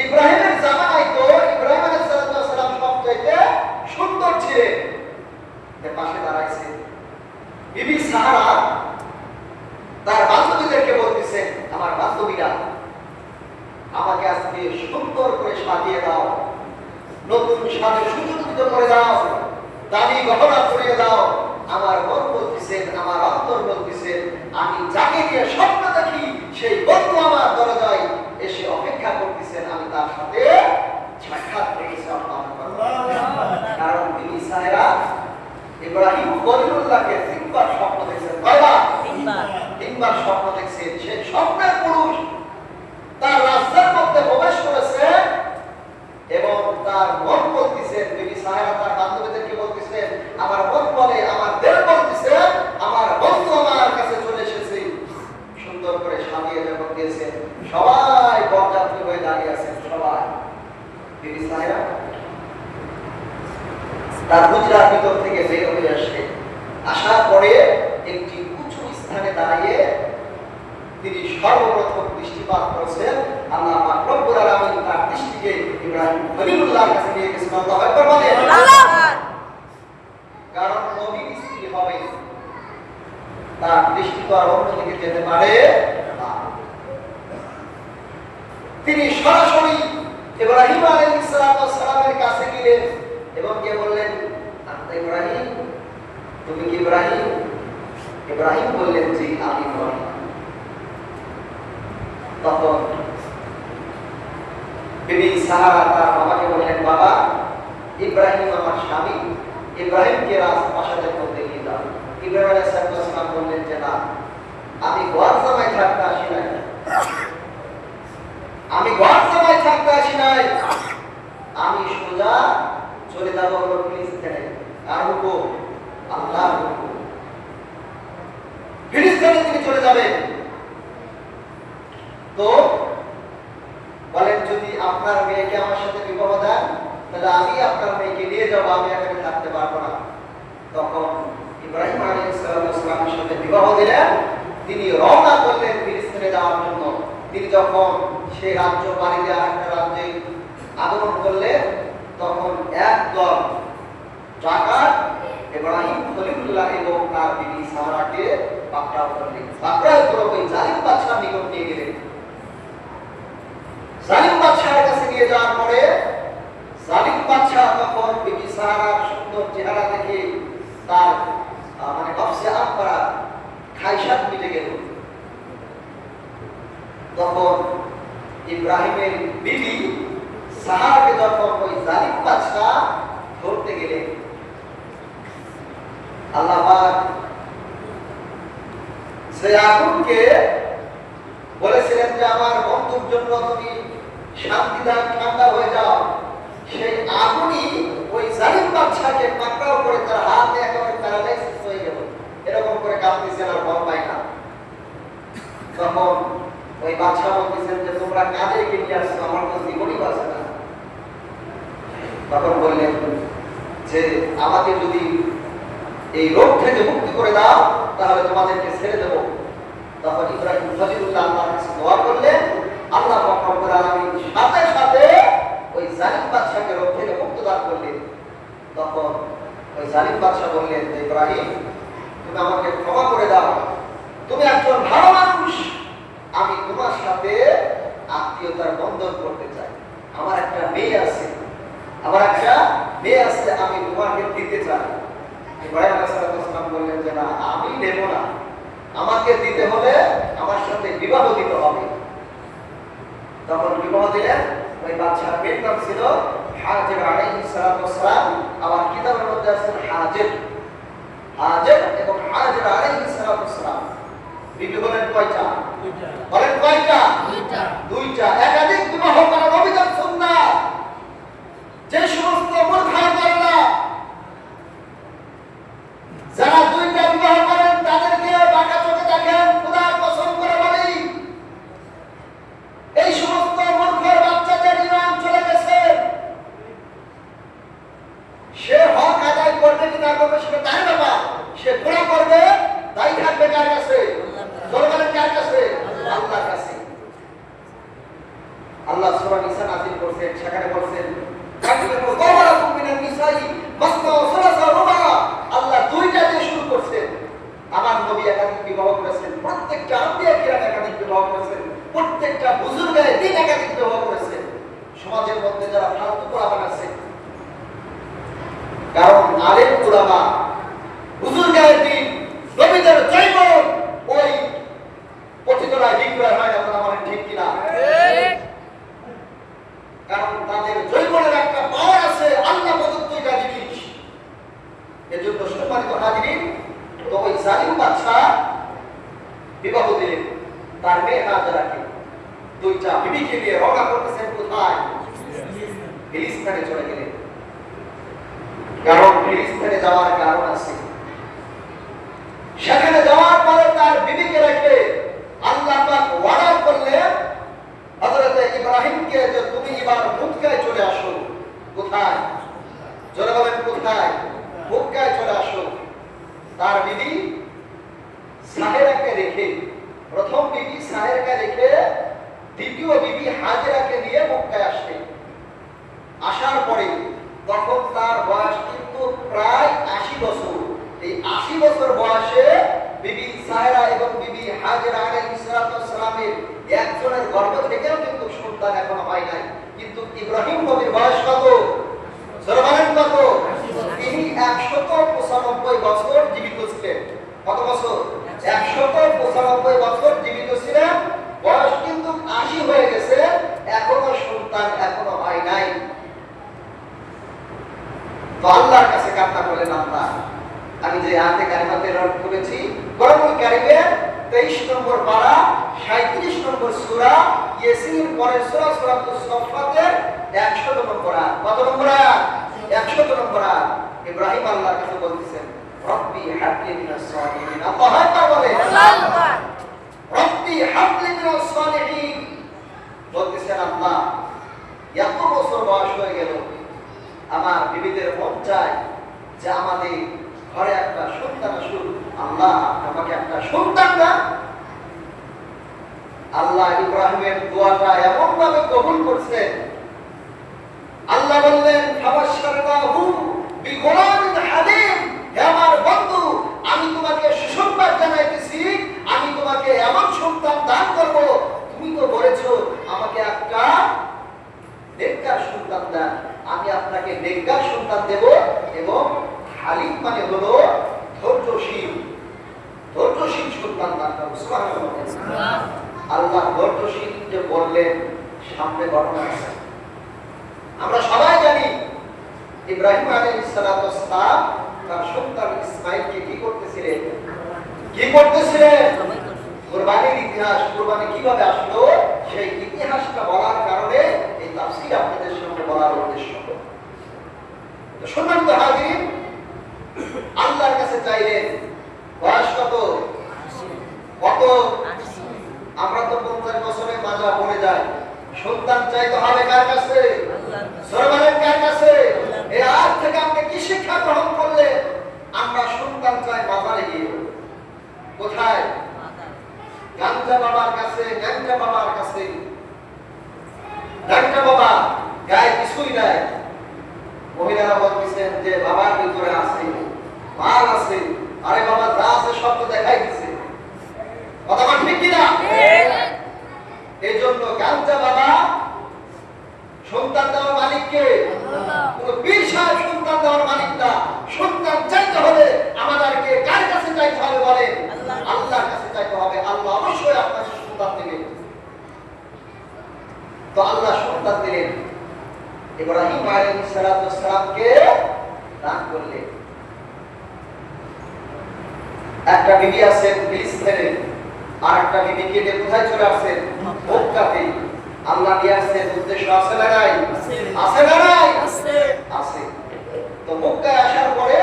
ইব্রাহিমের জামানায় তো ইব্রাহিম আলাইহিস সালাম সবচাইতে সুন্দর ছিলেন। পাশে দাঁড়াইছে বিবি সাহারা তার বান্ধবীদেরকে বলতেছেন, আমার বান্ধবীরা আমাকে আজকে সুন্দর করে সাজিয়ে দাও, নতুন সাজে সুযোজিত করে দাও, দামি গহনা পরিয়ে দাও। আমার মন বলতেছেন, আমার অন্তর বলতেছেন, আমি যাকে নিয়ে স্বপ্ন দেখি সেই বন্ধু আমার দরজায় এসে অপেক্ষা করতেছেন, আমি তার সাথে সাক্ষাৎ রেখেছি। কারণ সবাই বরযাত্রী হয়ে দাঁড়িয়ে আছেন, সবাই বিবি সাহেরা তার হুজরার ভিতর থেকে বের হয়ে আসে। আসার পরে একটি উঁচু স্থানে দাঁড়িয়ে তিনি সর্বপ্রথম দৃষ্টিপাত করেছেন আল্লাহ পাক রব্বুল আলামিন তার দৃষ্টিকে ইব্রাহিম খলিলুল্লাহর কাছে নিয়ে গেছেন। আল্লাহু আকবার বলেন। কারণ নবীর স্ত্রী হবে, তার দৃষ্টি তো আর অন্যদিকে যেতে পারে না। তিনি সরাসরি ইব্রাহিম আলাইহিস সালামের কাছে গেলেন এবং কে বললেন, আনতা ইব্রাহিম, তুমি কি ইব্রাহিম? ইব্রাহিম বললেন, জি আমি ইব্রাহিম। তখন বিবি সাহারা তার বাবাকে বললেন, বাবা ইব্রাহিম আমার স্বামী, ইব্রাহিমকে রাজপ্রাসাদের মধ্যে নিয়ে যাও। ইব্রাহিম আলাইহিস সালাম বললেন যে না, আমি ঘর জামাই থাকতে আসি নাই, আমি ঘর জামাই থাকতে আসি নাই, আমি সোজা চলে যাবো হলো ফিলিস্তিনে। আর হুকুম আল্লাহর হুকুম, ফিলিস্তিনে তিনি চলে যাবেন। তো বলেন, যদি আপনার মেয়েকে আমার সাথে বিবাহ দেন তাহলে আমি আপনার মেয়েকে নিয়ে যাবো, আমি এখানে থাকতে পারবো না। তখন ইব্রাহিম আলাইহিস সালামের সাথে বিবাহ দিলেন। তিনি রওনা করলেন ফিলিস্তিনে যাওয়ার জন্য। তিনি যখন সেই রাজ্য পাড়ি দিয়ে আরেকটা রাজ্যে আগমন করলেন, তখন একদল ডাকাত ইব্রাহিম খলিলুল্লাহ এবং তার বিবি সারাকে পাকড়াও করলেন। পাকড়াও করে ওই জালিম বাদশার নিকট নিয়ে গেলেন। জালিম বাদশার কাছে নিয়ে যাওয়ার পরে জালিম বাদশা তখন বিবি সারার সুন্দর চেহারা দেখে তার মানে নফসে আম্মারা খায়সাত মিটে গেল। তখন ইব্রাহিমের বিবি সাহারাকে যখন ওই জালিম বাদশা ধরতে গেলেন, আল্লাহ পাক সেই আগুনকে বলেছিলেন যে আমার বন্ধুর জন্য তুমি শান্তি দাও, ঠান্ডা হয়ে যাও। সেই আগুনই ওই জালিম বাদশাকে পাকড়াও করে তার হাতে একেবারে প্যারালাইসিস হয়ে গেল। এরকম করে কাঁদতেছেন আর বল পায় না। তখন ওই বাদশা বলতেছেন যে তোমরা কাদেরকে নিয়ে আসছো, আমার তো জীবনই বাঁচে না। তখন বললেন যে আমাকে যদি এই রোগ থেকে মুক্তি করে দাও তাহলে তোমাদেরকে ছেড়ে দেব। তখন ইব্রাহিম খলিলুল্লাহ আল্লাহর কাছে দোয়া করলেন, আল্লাহ পাক রব্বুল আলামিন সাথে সাথে ওই জালিম বাদশাকে রোগ থেকে মুক্ত দান করলেন। তখন ওই জালিম বাদশা বললেন যে ইব্রাহিম, তুমি আমাকে ক্ষমা করে দাও, তুমি একজন ভালো মানুষ, আমি তোমার সাথে আত্মীয়তার বন্ধন করতে চাই। আমার একটা মেয়ে আছে, আমি তোমাকে দিতে চাই। ইব্রাহিম আলাইহিস সালাম বললেন যে না, আমি নেব না, আমাকে দিতে হলে আমার সাথে বিবাহ দিতে হবে। তখন বিবাহ দিলেন। ওই বাদশার মেয়ের নাম ছিল হাজের আলাইহিস সালাম। আমার কিতাবের মধ্যে আছে হাজের এবং হাজের আলাইহিস সালাম। বিবি বলেন কয়টা? বলেন কয়টা? দুইটা। একাধিক বিবাহ করা নবীর সুন্নাহ। যে সমস্ত মূর্খরা করে না, যারা দুইটা বিবাহ করেন তাদেরকে বাঁকা চোখে দেখেন, খোদার কসম করে বলি, এই সমস্ত মূর্খের বাচ্চাদের ইমান চলে গেছে। সে হক আদায় করবে কি না করবে সেটা তার ব্যাপার। সে গুনাহ করবে, তাই থাকবে কার কাছে? জনগণের কার কাছে? আল্লাহর কাছে। আল্লাহ সূরা নিসা নাযিল করেছেন, সেখানে বলেছেন আল্লাহ দুইটা দিয়ে শুরু করছেন। আমার নবী একাধিক বিবাহ করেছেন, প্রত্যেকটা আম্বিয়া কিরাম একাধিক বিবাহ করেছেন, প্রত্যেকটা বুজুর্গে দিন একাধিক বিবাহ করেছেন। সমাজের মধ্যে যারা ফালতু পোলাপান আছে, কারণ আলেম উলামা বুজুর্গে দিন নবীদের জৈবন ওই পতিতরায় বিক্রয় হয় না। আমার ঠিক কিনা? কারণ তাদের জৈবনের একটা পাওয়ার আছে, আল্লাহ প্রদত্ত এটা জিনিস। এজন্য সম্মানিত হাজিরিন, তো ওই জালিম বাদশা বিবাহ দিলেন তার মেয়ে হাজেরাকে। দুইটা বিবিকে নিয়ে রওনা করতেছেন কোথায়? ফিলিস্তিনে চলে গেলেন। কারণ ফিলিস্তিনে যাওয়ার কারণ আছে। সেখানে যাওয়ার পরে তার বিবিকে রেখে আল্লাহ পাক ওয়াদা করলেন হযরত ইব্রাহিমকে যে তুমি এবার মক্কায় চলে আসো। কোথায়? জোরে বলেন কোথায়? মক্কায় চলে আসো। তার বিবি সাহেরাকে রেখে, প্রথম বিবি সাহেরাকে রেখে দ্বিতীয় বিবি হাজেরাকে নিয়ে মক্কায় আসে। আসার পরে তখন তার বয়স কিন্তু প্রায় ৮০ বছর। এই ৮০ বছর বয়সে বিবি সাহেরা এবং বিবি হাজেরা আলাইহিস সালামের একজনের গর্ভ থেকেও কিন্তু সন্তান এখনো হয় নাই। কিন্তু ইব্রাহিম নবীর বয়স কত? বলেন কত? তিনি ১৯৫ বছর জীবিত ছিলেন। কত বছর? ১৯৫ বছর জীবিত ছিলেন। বয়স কিন্তু ৮০ হয়ে গেছে, এখনো সন্তান এখনো হয় নাই। তো আল্লাহর কাছে কান্না করলেন, আল্লাহ আমি যে আয়াতে কারিমাতে রদ করেছি কোরআনুল কারীমের 23 নম্বর পারা 37 নম্বর সূরা ইয়াসিনের পরের সূরা সূরাতুস সাফফাতের 100 নম্বর আয়াত। কত নম্বর আয়াত? 100 নম্বর আয়াত। ইব্রাহিম আল্লাহর কাছে বলতেছেন রব্বি হাবলি মিনাস সালিহিন। আল্লাহু আকবার বলেন, আল্লাহু আকবার। রব্বি হাবলি মিনাস সালিহিন বলতেছেন আল্লাহ এত বছর বয়স হয়ে গেল, আমার বিবিদের মন চায় যে আমাদের ঘরে একটা সন্তান আসুক, আল্লাহ আমাকে একটা সন্তান দাও। আল্লাহ ইব্রাহিমের দোয়াটা এমন ভাবে কবুল করছেন। আল্লাহ বললেন ফাবাশশারনাহু বিগুলামিন হালিম, হে আমার বন্ধু আমি তোমাকে সুসংবাদ জানাইতেছি, আমি তোমাকে এমন সন্তান দান করব, তুমি তো বলেছো আমাকে একটা নেককার সন্তান দান, আমি আপনাকে নেককার সন্তান দেব। এবং হালিম মানে হলো ধৈর্যশীল, ধৈর্যশীল সন্তান দান করব। সুবহানাল্লাহ। আল্লাহ ধৈর্যশীল যে বললেন, সামনে ঘটনা আছে। আমরা সবাই জানি ইব্রাহিম আলাইহিস সালাম তার সন্তান ইসমাঈলকে কি করতেছিলেন? কি করতেছিলেন? কুরবানির ইতিহাস, কুরবানি কিভাবে আসলো সেই ইতিহাসটা বলার কারণে এই তাফসীর আপনাদের সামনে বলার উদ্দেশ্য। তো সম্মানিত হাজির, আল্লাহর কাছে চাইলেন, বয়স কত? কত? আমরা তো 50 বছরে মাজা পড়ে যায়। সন্তান চাইতে হবে কার কাছে? সরবারের কার কাছে? এই আজ থেকে আপনি কি শিক্ষা গ্রহণ করলে? আমরা সন্তান চাই বাজারে গিয়ে। কোথায়? গাঞ্জা বাবার কাছে, গাঞ্জা বাবার কাছে। গাঞ্জা বাবা গায়ে কিছুই নাই। মহিলারা বলতেছেন যে বাবার ভিতরে আছে, মাল আছে। আরে বাবা যা আছে সব তো দেখাই দিছে। কথা বল ঠিক কিনা? এই জন্য গাঞ্জা বাবা সন্তান দেওয়ার মালিক কে? কোন পীর সাহেব সন্তান দেওয়ার মালিক না। সন্তান চাইতে হলে আমাদেরকে কার কাছে চাইতে হবে বলেন? আল্লাহর কাছে চাইতে হবে। আল্লাহ অবশ্যই আপনাকে সন্তান দেবেন। তো আল্লাহ সন্তান দিলেন, ইব্রাহিম আলাইহিস সালামকে দান করলেন। একটা বিবি আছেন ফিলিস্তিনে, আর একটা বিবি কে কোথায় চলে আসছেন? মক্কাতে। আল্লাহ নিয়ে আসছেন, উদ্দেশ্য আছে না নাই? আছে না নাই? আছে। তো মক্কায় আসার পরে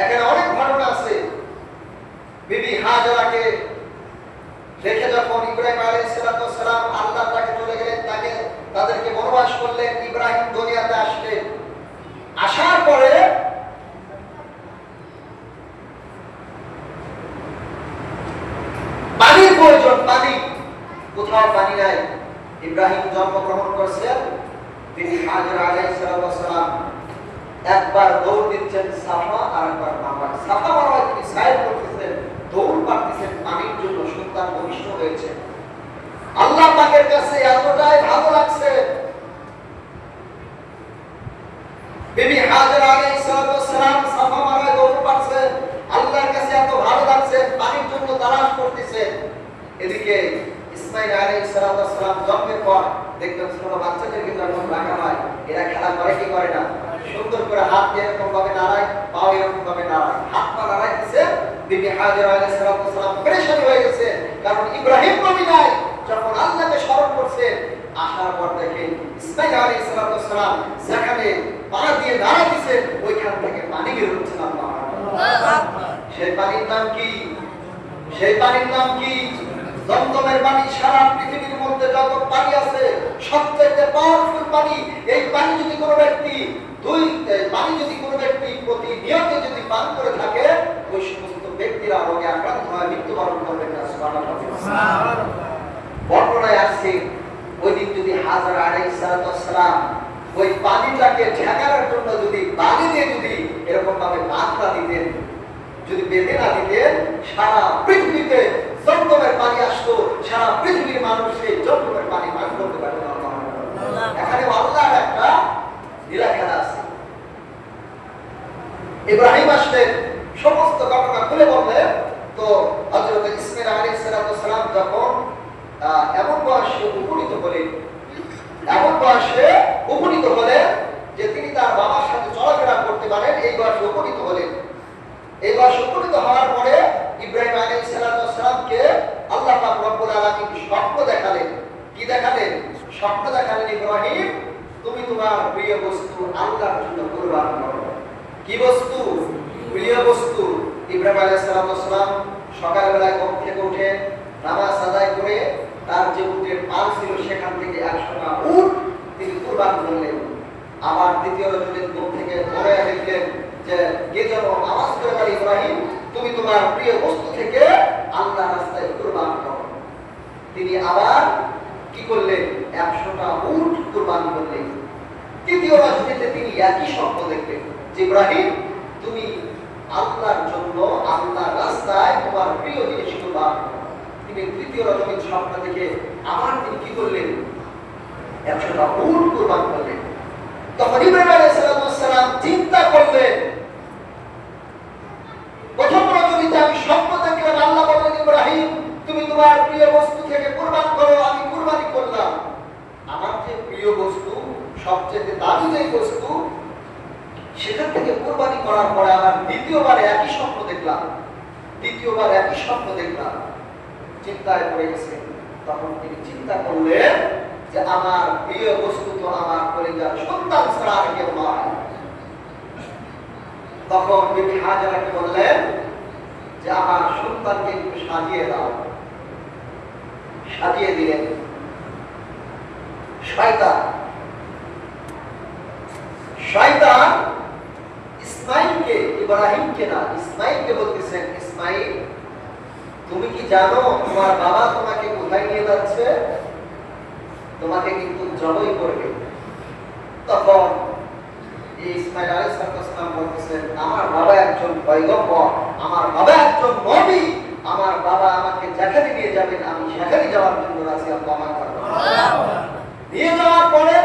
এখানে অনেক ঘটনা আছে। বিবি হাজেরাকে রেখে যখন ইব্রাহিম আলাইহিস সালাম আল্লাহর কাছে চলে গেলেন, তাদেরকে বনবাস করলেন, ইব্রাহিম দুনিয়াতে আসলেন। আসার পরে পানির প্রয়োজন, পানি। কোথাও পানি নাই। ইব্রাহিম জন্মগ্রহণ করছেন, তিনি হাজেরা আলাইহিস সালাম একবার দৌড় দিচ্ছেন সাফা আর একবার মারওয়া। সাফা মারওয়া তিনি সাইড করতেছেন, দৌড় মারতেছেন পানির জন্য। সন্তান ভূমিষ্ঠ হয়েছে। আল্লাহ পাকের কাছে এতটাই ভালো লাগছে, বিবি হাজেরা আলাইহিস সালাম সাফা মারওয়ায় দৌড় মারছেন। আল্লাহর কাছে এত ভালো লাগছে, পানির জন্য তালাশ করতেছেন। এদিকে ইসমাঈল আলাইহিস সালাম জন্মের পর দেখবেন ছোট বাচ্চাদেরকে যখন রাখা হয়, এরা খেলা করে কি করে না? সুন্দর করে হাত দিয়ে এরকম ভাবে নাড়ায়, পাও এরকম ভাবে নাড়ায়, হাত পা নাড়াইতেছে। বিবি হাজেরা আলাইহিস সালাম পেরেশান হয়ে গেছে, কারণ ইব্রাহিম নবী নাই। যখন আল্লাহকে স্মরণ করছে, আসার পর দেখেন ইসমাঈল আলাইহিস সালাম যেখানে পা দিয়ে নাড়াইতেছে, ওইখান থেকে পানি বের হচ্ছে। আল্লাহু আকবার। সেই পানির নাম কি? সেই পানির নাম কি? জমজমের পানি। সারা পৃথিবীর মধ্যে যত পানি আছে সবচেয়ে পাওয়ারফুল পানি। এই পানি যদি কোনো ব্যক্তি প্রতিনিয়ত যদি পান করে থাকে, ওই সমস্ত ব্যক্তিরা রোগে আক্রান্ত হয়, মৃত্যুবরণ করবে না। সুবহানাল্লাহ। বর্ণনায় আসছে ওই দিন যদি হাজরা আলাইহিস সালাম ওই পানিটাকে ঠেকানোর জন্য যদি বালি দিয়ে যদি এরকম ভাবে বাঁধা দিতেন, যদি বেঁধে না দিতেন, সারা পৃথিবীতে জমজমের পানি আসতো, সারা পৃথিবীর মানুষ সেই জমজমের পানি পান করতে পারত না। এখানে আল্লাহর একটা লীলা খেলা আছে। ইব্রাহিম আসলেন, সমস্ত ঘটনা খুলে বললেন। তো হযরত ইসমাঈল আলাইহিস সালাম যখন এমন বয়সে উপনীত হলেন যে তিনি তার বাবার সাথে চলাফেরা করতে পারেন, এই বয়সে উপনীত হলেন। এই বয়সে উপনীত হওয়ার পরে ইব্রাহিম আলাইহিস সালামকে আল্লাহ পাক রব্বুল আলামিন স্বপ্ন দেখালেন। কি দেখালেন? স্বপ্ন দেখালেন, ইব্রাহিম তুমি তোমার প্রিয় বস্তু আল্লাহর জন্য কুরবান করো। কি বস্তু? প্রিয় বস্তু। ইব্রাহিম আলাইহিস সালাম সকালবেলায় ঘুম থেকে উঠে নামাজ আদায় করে তার যে উটের পাল ছিল সেখান থেকে 100টা উট তিনি কুরবান করলেন। আবার দ্বিতীয় রজনীর ঘুম থেকে পরে দেখলেন যে কে যেন আওয়াজ করে বলে, ইব্রাহিম তুমি তোমার প্রিয় বস্তু থেকে আল্লাহর রাস্তায় কুরবান করো। তিনি আবার কি করলেন? 100টা উট কুরবান করলেন। তৃতীয় রজনীতে তিনি একই স্বপ্ন দেখলেন যে ইব্রাহিম তুমি আল্লাহর জন্য আল্লাহর রাস্তায় তোমার প্রিয় জিনিস কুরবান করো। তিনি তৃতীয় রজনীর স্বপ্ন দেখে আবার তিনি কি করলেন? 100টা উট কুরবান করলেন। তখন ইব্রাহিম আলাইহিস সালাম চিন্তা করলেন, প্রথম রজনীতে আমি স্বপ্ন দেখলাম, আল্লাহ বললেন ইব্রাহিম তুমি তোমার প্রিয় বস্তু থেকে কুরবান করো, আমি কুরবানি করলাম। আমার যে প্রিয় বস্তু, সবচেয়ে দামি যে বস্তু, সেখান থেকে কুরবানি করার পরে আবার দ্বিতীয়বার একই স্বপ্ন দেখলাম। চিন্তায় পড়ে গেছেন। তখন তিনি চিন্তা করলেন যে আমার প্রিয় বস্তু তো আমার কলিজার সন্তান ছাড়া আর কেউ নয়। তখন বিবি হাজরাকে বললেন যে আমার সন্তানকে একটু সাজিয়ে দাও। সাজিয়ে দিলেন। শয়তান ইসমাঈলকে, ইব্রাহিমকে না, ইসমাঈলকে বলতেছেন, ইসমাঈল তুমি কি জানো তোমার বাবা তোমাকে কোথায় নিয়ে যাচ্ছে? তোমাকে কিন্তু জবাই করবে। তখন ইসমাঈল আলাইহিস সালাম বলতেছেন আমার বাবা একজন পয়গম্বর, আমার বাবা একজন নবী, আমার বাবা আমাকে যেখানে নিয়ে যাবেন আমি সেখানে যাওয়ার জন্য রাজি। আল্লাহু আকবার। নিয়ে যাওয়ার পরে,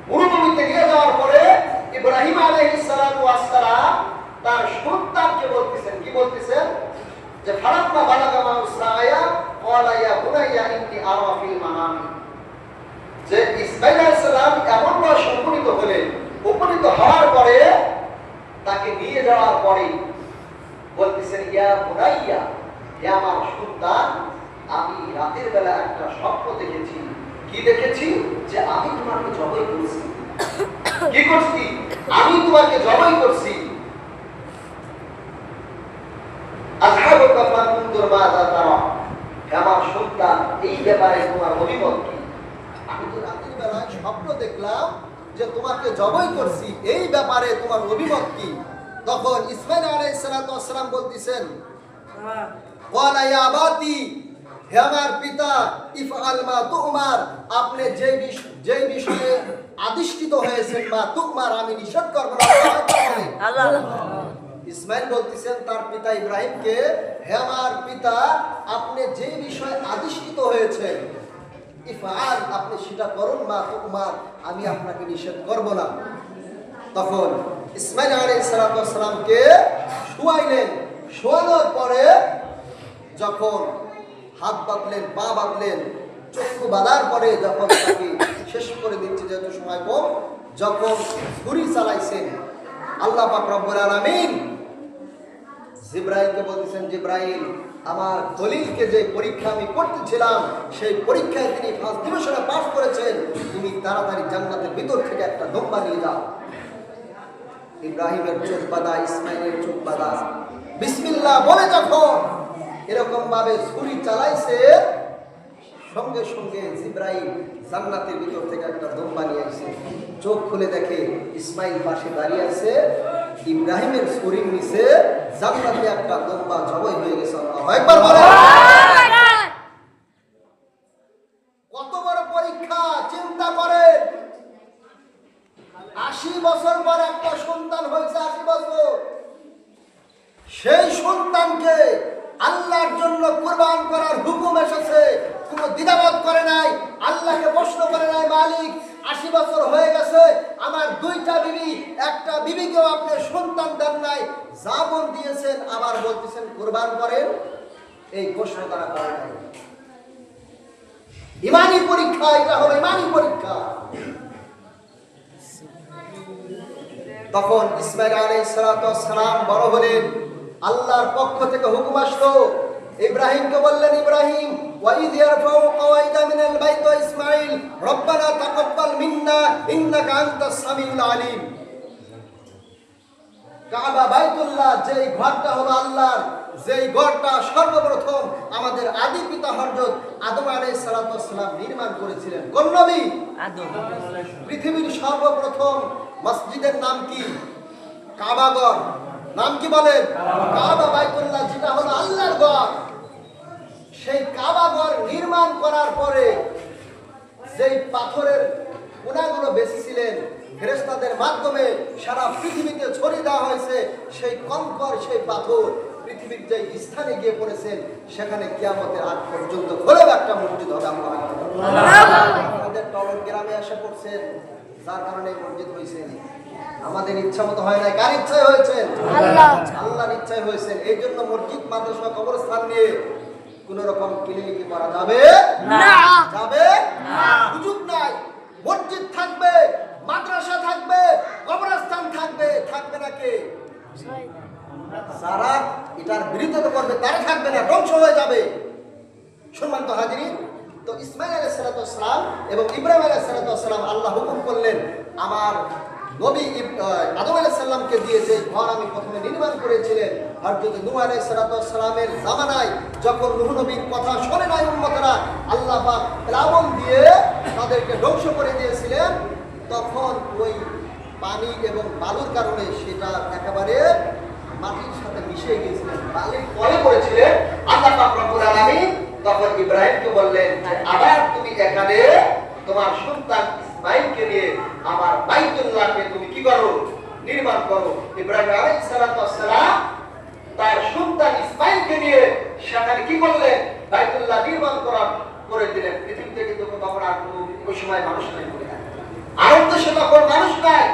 মরুভূমিতে নিয়ে যাওয়ার পরে ইব্রাহিম আলাইহিস সালাম তার সন্তানকে বলতেছেন, কি বলতেছেন? যে ফালাম্মা বালাগা মাউসায়া ক্বালা ইয়া বুনাইয়া ইন্নী আরা ফিল মানামি। যে ইসমাঈল আলাইহিস সালাম এমন বয়সে উপনীত হওয়ার পরে তাকে নিয়ে যাওয়ার পরে বলতেছেন ইয়া বুনাইয়া, হে আমার সন্তান আমি রাতের বেলা একটা স্বপ্ন দেখেছি। কি দেখেছি? যে আমি তোমাকে জবাই করছি। কি করছি? আমি তোমাকে জবাই করছি। আমার সন্তান এই ব্যাপারে তোমার অভিমত কি? আমি তো রাতের বেলায় স্বপ্ন দেখলাম যে তোমাকে জবাই করছি, এই ব্যাপারে তোমার অভিমত কি? তখন ইসমাঈল আলাইহিস সালাম বলতেছেন ওয়ালা ইয়া আবাতি, হে আমার পিতা, ইফআল মা তুমার, আপনি যে বিষয়ে আদিষ্টিত হয়েছেন, মা তুমার, আমি নিষেধ করব না। ইসমাঈল বলতেছেন তার পিতা ইব্রাহিমকে, হে আমার পিতা আপনি যে বিষয়ে আদিষ্টিত হয়েছেন, ইফআল, আপনি সেটা করুন, মা তুমার, আমি আপনাকে নিষেধ করব না। তখন ইসমাঈল আলাইহিস সালামকে শুয়াইলেন। শোয়ানোর পরে যখন হাত বাঁধলেন, পা বাঁধলেন, চক্ষু বাঁধার পরে যখন তাকে শেষ করে দিচ্ছে, যেহেতু সময় কম, যখন ছুরি চালাইছেন, আল্লাহ পাক রব্বুল আলামিন জিবরাইলকে বলতেছেন, জিবরাইল আমার দলিলকে যে পরীক্ষা আমি করতেছিলাম সেই পরীক্ষায় তিনি ফার্স্ট ডিভিশনে পাস করেছেন, তুমি তাড়াতাড়ি জান্নাতের ভিতর থেকে একটা দম্বা নিয়ে যাও। ইব্রাহিমের চোখ বাঁধা, ইসমাঈলের চোখ বাঁধা। বিসমিল্লাহ বলে যখন এরকম ভাবে ছুরি চালাইছে, সঙ্গে সঙ্গে জিব্রাইল জান্নাতের ভিতর থেকে একটা দুম্বা নিয়ে আসে। চোখ খুলে দেখে ইসমাইল পাশে দাঁড়িয়ে আছে, ইব্রাহিমের ছুরির নিচে জান্নাতে একটা দুম্বা জবাই হয়ে গেছে। আল্লাহু আকবার বলেন। কত বড় পরীক্ষা চিন্তা করেন। 80 বছর পর একটা সন্তান হয়েছে, 80 বছর। সেই সন্তানকে আল্লাহর জন্য কুরবান করার হুকুম এসেছে, কোনো দ্বিধাবোধ করে নাই, আল্লাহকে প্রশ্ন করে নাই, মালিক 80 বছর হয়ে গেছে, আমার 2টা বিবি, একটা বিবিকেও আপনি সন্তান দেন নাই, যা বল দিয়েছেন আবার বলতেছেন কুরবান করেন। এই প্রশ্ন তারা করে নাই। ইমানি পরীক্ষা, এটা হলো ইমানি পরীক্ষা। তখন ইসমাইল আলাইহিস সালাম বড় হলেন, আল্লাহর পক্ষ থেকে হুকুম আসলো। ইব্রাহিমকে বললেন, ইব্রাহিম ওয়াইদ ইয়ারফাউ কওয়াইদা মিনাল বাইত ওয়া ইসমাইল রব্বানা তাকাব্বাল মিন্না ইন্নাকা আনতাস সামিউল আলিম। কাবা বাইতুল্লাহ, যেই ঘরটা হলো আল্লাহর, যেই ঘরটা সর্বপ্রথম আমাদের আদি পিতা হযরত আদম আলাইহিস সালাম নির্মাণ করেছিলেন। কোন নবী? আদম। পৃথিবীর সর্বপ্রথম মসজিদের নাম কি? কাবা ঘর। নাম কি বলেন? কাবা বাইতুল্লাহ, যেটা হলো আল্লাহর ঘর। সেই কাবা ঘর নির্মাণ করার পরে যেই পাথরের কোনাগুলো বেঁচেছিলেন, ফেরেশতাদের মাধ্যমে সারা পৃথিবীতে ছড়িয়ে দেওয়া হয়েছে। সেই কঙ্কর, সেই পাথর পৃথিবীর যে স্থানে গিয়ে পড়েছেন, সেখানে কিয়ামতের আগ পর্যন্ত হলেও একটা মসজিদ হবে। আমাদের টলন গ্রামে এসে পড়ছেন, যার কারণে মসজিদ হয়েছে। আমাদের ইচ্ছা মতো হয় না, কার ইচ্ছায় হয়েছে? আল্লাহর ইচ্ছায় হয়েছে। এই জন্য মসজিদ, মাদ্রাসা, কবরস্থান নিয়ে কোন রকম কিলিমিলি করা যাবে না, যাবে না, সুযোগ নাই। মসজিদ থাকবে, মাদ্রাসা থাকবে, কবরস্থান থাকবে, থাকবে না কে? যারা এটার বিরোধিতা করবে তারা থাকবে না, ধ্বংস হয়ে যাবে। সম্মানিত হাজিরিন, তো ইসমাইল আলাইহিস সালাম এবং ইব্রাহিম আলাইহিস সালাম আল্লাহ হুকুম করলেন, আমার নবী আদম আলাইহিস সালামকে দিয়ে যে ঘর আমি প্রথমে নির্মাণ করেছিলেন, হযরত নূহ আলাইহিস সালামের জামানায় যখন নূহ নবীর কথা শুনে নাই উম্মতরা, আল্লাহ পাক প্লাবন দিয়ে তাদেরকে ধ্বংস করে দিয়েছিলেন, তখন ওই পানি এবং বালুর কারণে সেটা একেবারে মাটির সাথে মিশে গিয়েছিলেন, বালির তলে পড়েছিলেন। আল্লাহ পাক রব্বুল আলামিন তখন ইব্রাহিমকে বললেন, আবার তুমি এখানে তোমার সন্তান ইসমাইলকে নিয়ে আমার বাইতুল্লাহকে তুমি কি করো? নির্মাণ করো। ইব্রাহিম আলাইহিস সালাম তার সন্তান ইসমাইলকে নিয়ে সেখানে কি করলেন? বাইতুল্লাহ নির্মাণ করে দিলেন। পৃথিবীতে কিন্তু তখন আর কোনো ওই সময় মানুষ নাই, আরব দেশে তখন মানুষ নাই,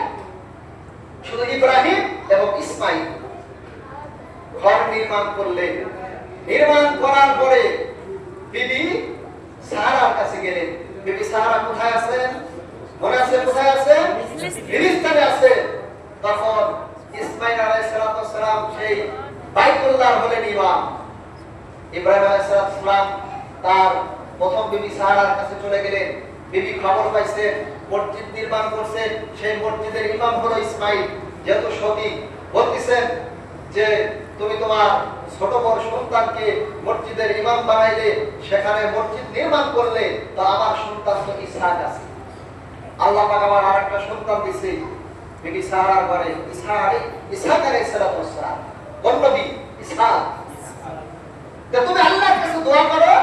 শুধু ইব্রাহিম এবং ইসমাইল ঘর নির্মাণ করলেন। নির্মাণ করার পরে বিবি সারার কাছে গেলেন। বিবি সারা কোথায় আছেন? মনে আছে কোথায় আছেন? ফিলিস্তিনে আছে। তখন ইসমাইল আলাইহিস সালাম সেই বাইতুল্লাহ হলেন ইমাম। ইব্রাহিম আলাইহিস সালাম তার প্রথম বিবি সারার কাছে চলে গেলেন। বিবি খবর পাইছেন মসজিদ নির্মাণ করছেন, সেই মসজিদের ইমাম হলো ইসমাইল। যেহেতু সতী বলতেছেন যে তুমি তোমার ছোট বড় সন্তানকে মসজিদের ইমাম বানাইলে, সেখানে মসজিদ নির্মাণ করলে, তো আমার সন্তান তো ইসহাক আছে, আল্লাহ পাক আমার আরেকটা সন্তান দিয়েছে বিবি সারার ঘরে, ইসহাক আলাইহিস সালাম। কোন নবী? ইসহাক। তুমি আল্লাহর কাছে দোয়া করো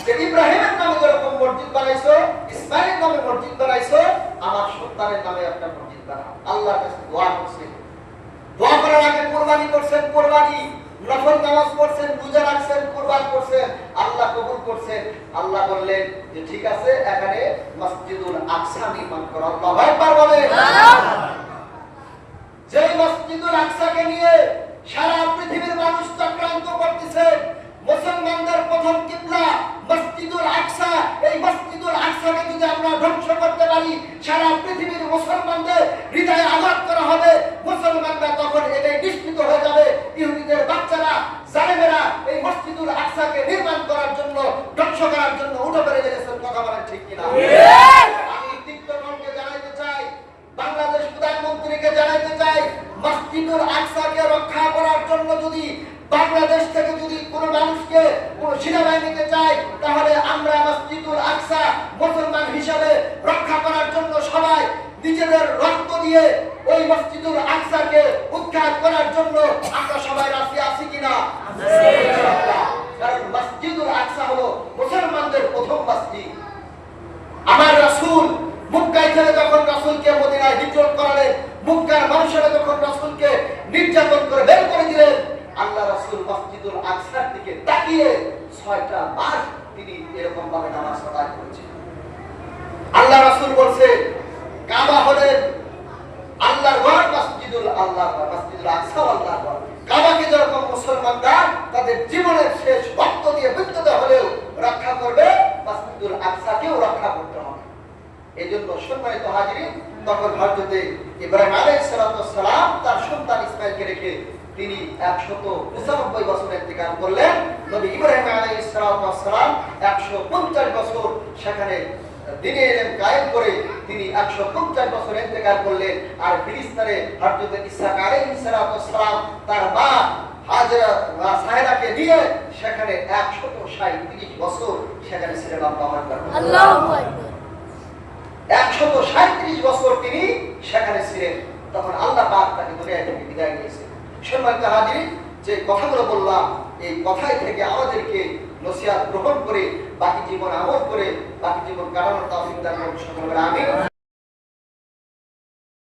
যে ইব্রাহিমের নামে যেরকম মসজিদ বানাইছো, ইসমাইলের নামে মসজিদ বানাইছো, আমার সন্তানের নামে একটা মসজিদ বানাও। আল্লাহর কাছে দোয়া করছেন। দোয়া করার আগে কুরবানি করছেন, কুরবানি নফল নামাজ পড়ছেন, রোজা রাখছেন, কুরবান করছেন, আল্লাহ কবুল করছেন। আল্লাহ বললেন যে ঠিক আছে, এখানে মসজিদুল আকসা নির্মাণ করো। আল্লাহু আকবার বলেন। যে মসজিদুল আকসাকে নিয়ে সারা পৃথিবীর মানুষ চক্রান্ত করতেছে, মুসলমানদের প্রথম কিবলা মসজিদুল আকসা। এই মসজিদুল আকসাকে যদি আমরা ধ্বংস করতে পারি, সারা পৃথিবীর মুসলমানদের হৃদয়ে আঘাত করা হবে। মুসলমানরা তখন এটাই নিশ্চিত হয়ে যাবে ইহুদিদের বাচ্চারা, জালেমেরা এই মসজিদুল আকসাকে নির্মাণ করার জন্য, ধ্বংস করার জন্য উঠে পড়ে লেগেছেন। কথা বলেন ঠিক কিনা? আমি তিক্তমনকে জানাইতে চাই, বাংলাদেশ প্রধানমন্ত্রীকে জানাইতে চাই, মসজিদুল আকসাকে রক্ষা করার জন্য যদি বাংলাদেশ থেকে যদি কোনো মানুষকে কোনো সেনাবাহিনীতে চায়, তাহলে আমরা মসজিদুল আকসা মুসলমান হিসাবে রক্ষা করার জন্য সবাই নিজেদের রক্ত দিয়ে ওই মসজিদুল আকসাকে উদ্ধার করার জন্য আমরা সবাই রাজি আছি কিনা? কারণ মসজিদুল আকসা হলো মুসলমানদের প্রথম মসজিদ। আমার রাসূল মক্কায় থেকে যখন রাসূলকে মদিনায় হিজরত করালেন, মক্কার মানুষেরা যখন রাসূলকে নির্যাতন করে বের করে দিলেন, আল্লাহ রাসূল মসজিদুল আকসার দিকে তাকিয়ে 6টা বার তিনি এরকম ভাবে নামাজ আদায় করেছেন। আল্লাহ রাসূল বলছে, কাবা হলেন আল্লাহর ঘর, মসজিদুল আকসা আল্লাহর ঘর। কাবাকে যেরকম মুসলমানরা তাদের জীবনের শেষ রক্ত দিয়ে বিদ্যুৎ হলেও রক্ষা করবে, মসজিদুল আকসাকেও রক্ষা করতে হবে। এজন্য সম্মানিত হাজিরিন, তখন হযরত ইব্রাহিম আলাইহিস সালাম তার সন্তান ইসমাঈলকে রেখে তিনি 195 বছর ইন্তেকাল করলেন। নবী ইব্রাহিম আলাইহিস সালাম 150 বছর সেখানে দিনে ইলম কায়েম করে তিনি 150 বছর ইন্তেকাল করলেন। আর ফিলিস্তিনে হযরত ইসহাক আলাইহিস সালাম তার মা হাজরা সাহেরাকে নিয়ে সেখানে 137 বছর সেখানে ছিলেন। আল্লাহু আকবার। 137 বছর তিনি সেখানে ছিলেন। তখন আল্লাহ পাক তাকে দুনিয়া থেকে বিদায় দিয়েছেন। সম্মানিত হাজিরিন, যে কথাগুলো বললাম, এই কথাই থেকে আমাদেরকে নসিহত গ্রহণ করে বাকি জীবন আমল করে বাকি জীবন কাটানোর তৌফিক দান করুন। সকলে আমিন।